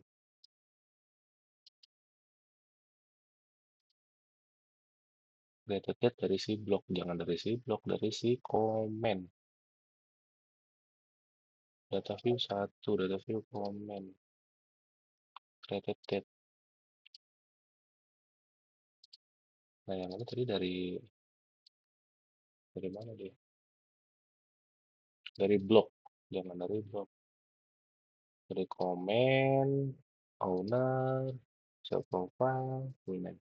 Created date dari si blog, jangan dari si blog, dari si komen. Data view 1, data view komen. Created date. Nah yang ini tadi dari mana dia? Dari blog, jangan dari blog. Dari komen, owner, show profile, full name.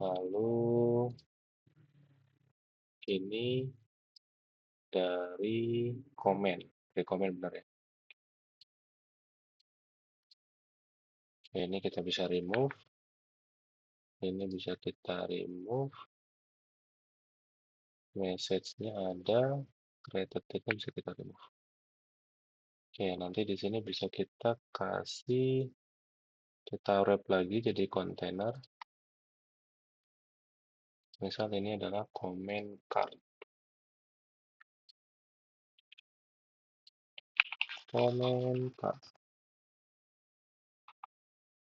Lalu ini dari komen. Dari komen benar ya. Oke, ini kita bisa remove. Ini bisa kita remove. Message-nya ada. Created date-nya bisa kita remove. Oke, nanti di sini bisa kita kasih, kita wrap lagi jadi kontainer. Misal ini adalah comment card. Comment card.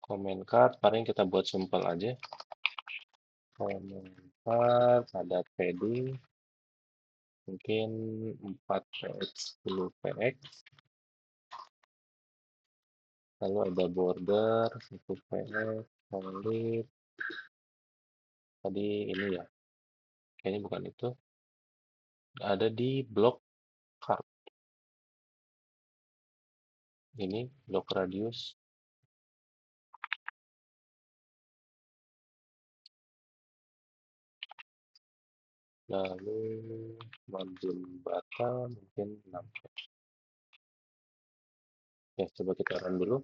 Comment card, paling kita buat simple aja. Comment card, ada padding. Mungkin 4px, 10px. Lalu ada border, 1px, solid. Tadi ini ya, kayaknya bukan itu. Ada di block card. Ini block radius. Lalu margin bata mungkin 6. Ya, coba kita run dulu.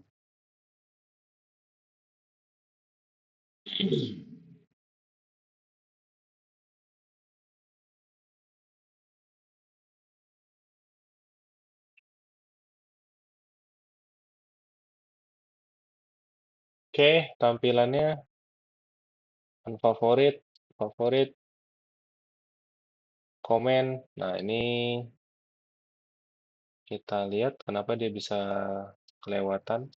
Oke, tampilannya unfavorit, favorit, komen. Nah, ini kita lihat kenapa dia bisa kelewatan.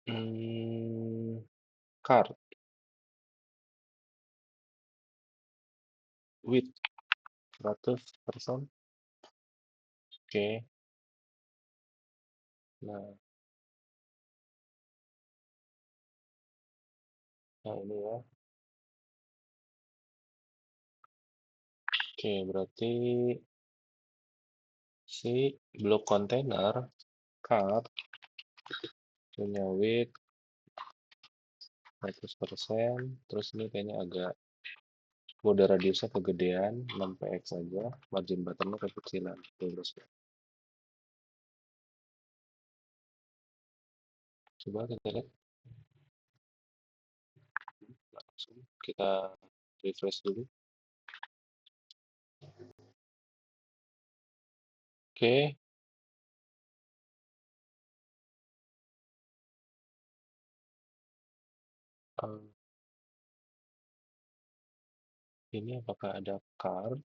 Hmm, card, width 100%. Oke, nah, nah ini ya. Oke, berarti si blok kontainer card punya width 100%. Terus ini kayaknya agak border radiusnya kegedean, 6px saja. Margin buttonnya kekecilan. Terus coba kita lihat langsung. Kita refresh dulu. Oke, eh, ini apakah ada card?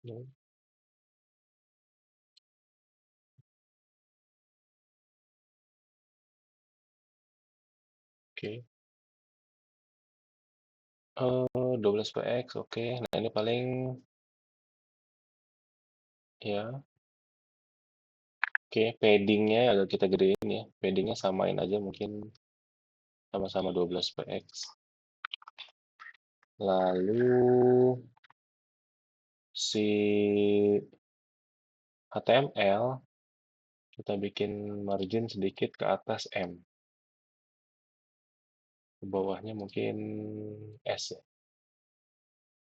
No. Oke, 12px. Oke, nah ini paling ya. Oke, paddingnya agak kita gedein ya. Paddingnya samain aja mungkin sama-sama 12px. Lalu si HTML kita bikin margin sedikit ke atas M. Ke bawahnya mungkin S ya.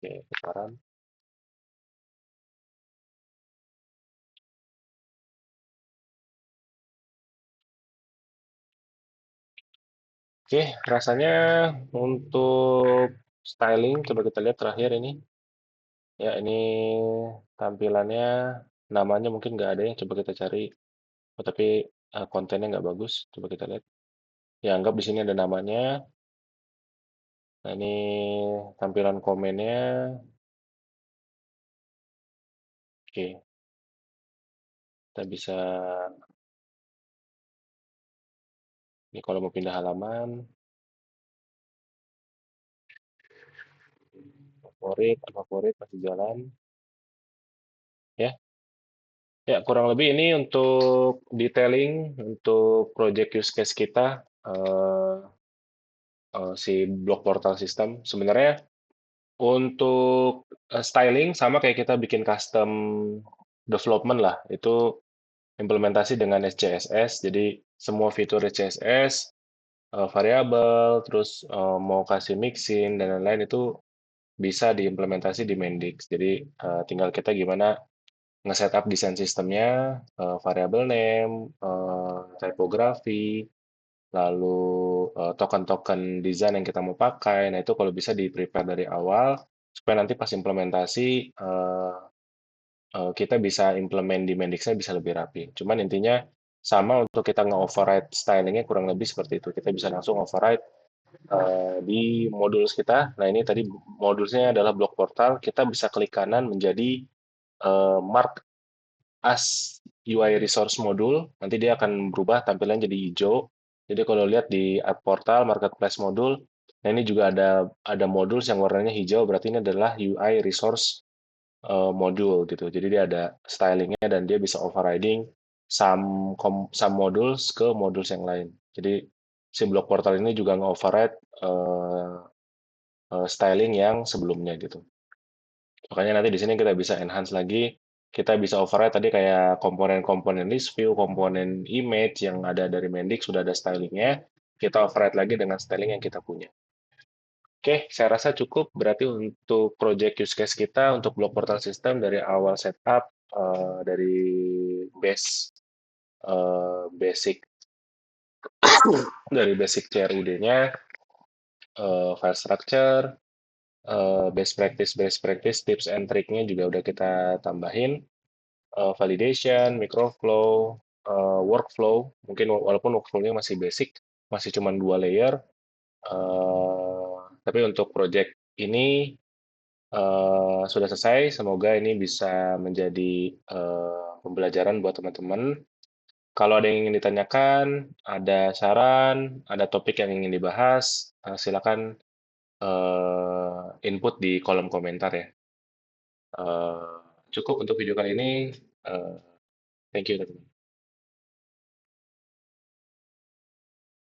Oke, sekarang. Oke, rasanya untuk styling coba kita lihat terakhir ini. Ya, ini tampilannya, namanya mungkin nggak ada ya. Coba kita cari. Oh, tapi kontennya nggak bagus. Coba kita lihat. Ya, anggap di sini ada namanya. Nah, ini tampilan komennya. Oke, kita bisa, ini kalau mau pindah halaman, favorit masih jalan. Ya, ya kurang lebih ini untuk detailing, untuk project use case kita, eh, si block portal system. Sebenarnya untuk styling sama kayak kita bikin custom development lah. Itu implementasi dengan SCSS. Jadi semua fitur SCSS, variabel, terus mau kasih mixin dan lain-lain itu bisa diimplementasi di Mendix. Jadi tinggal kita gimana nge-setup desain sistemnya, variable name, typography, lalu token-token desain yang kita mau pakai. Nah, itu kalau bisa di-prepare dari awal supaya nanti pas implementasi kita bisa implement di Mendix-nya bisa lebih rapi. Cuman intinya sama untuk kita nge-override stylingnya kurang lebih seperti itu. Kita bisa langsung override di modules kita. Nah, ini tadi modulsnya adalah blok portal. Kita bisa klik kanan menjadi mark as UI resource module. Nanti dia akan berubah tampilannya jadi hijau. Jadi kalau lihat di app portal marketplace modul, nah ini juga ada modules yang warnanya hijau. Berarti ini adalah UI resource modul gitu. Jadi dia ada stylingnya dan dia bisa overriding some modules ke modules yang lain. Jadi si blok portal ini juga nge-override styling yang sebelumnya gitu. Makanya nanti di sini kita bisa enhance lagi. Kita bisa override tadi kayak komponen-komponen list view, komponen image yang ada dari Mendix sudah ada stylingnya. Kita override lagi dengan styling yang kita punya. Oke, saya rasa cukup berarti untuk project use case kita untuk block portal system dari awal setup dari basic dari basic CRUD-nya, file structure, best practice, tips and triknya juga udah kita tambahin. validation, microflow, workflow. Mungkin walaupun workflow-nya masih basic, masih cuma 2 layer. Tapi untuk project ini sudah selesai. Semoga ini bisa menjadi pembelajaran buat teman-teman. Kalau ada yang ingin ditanyakan, ada saran, ada topik yang ingin dibahas, silakan input di kolom komentar ya. Cukup untuk video kali ini. Eh, Thank you, teman-teman.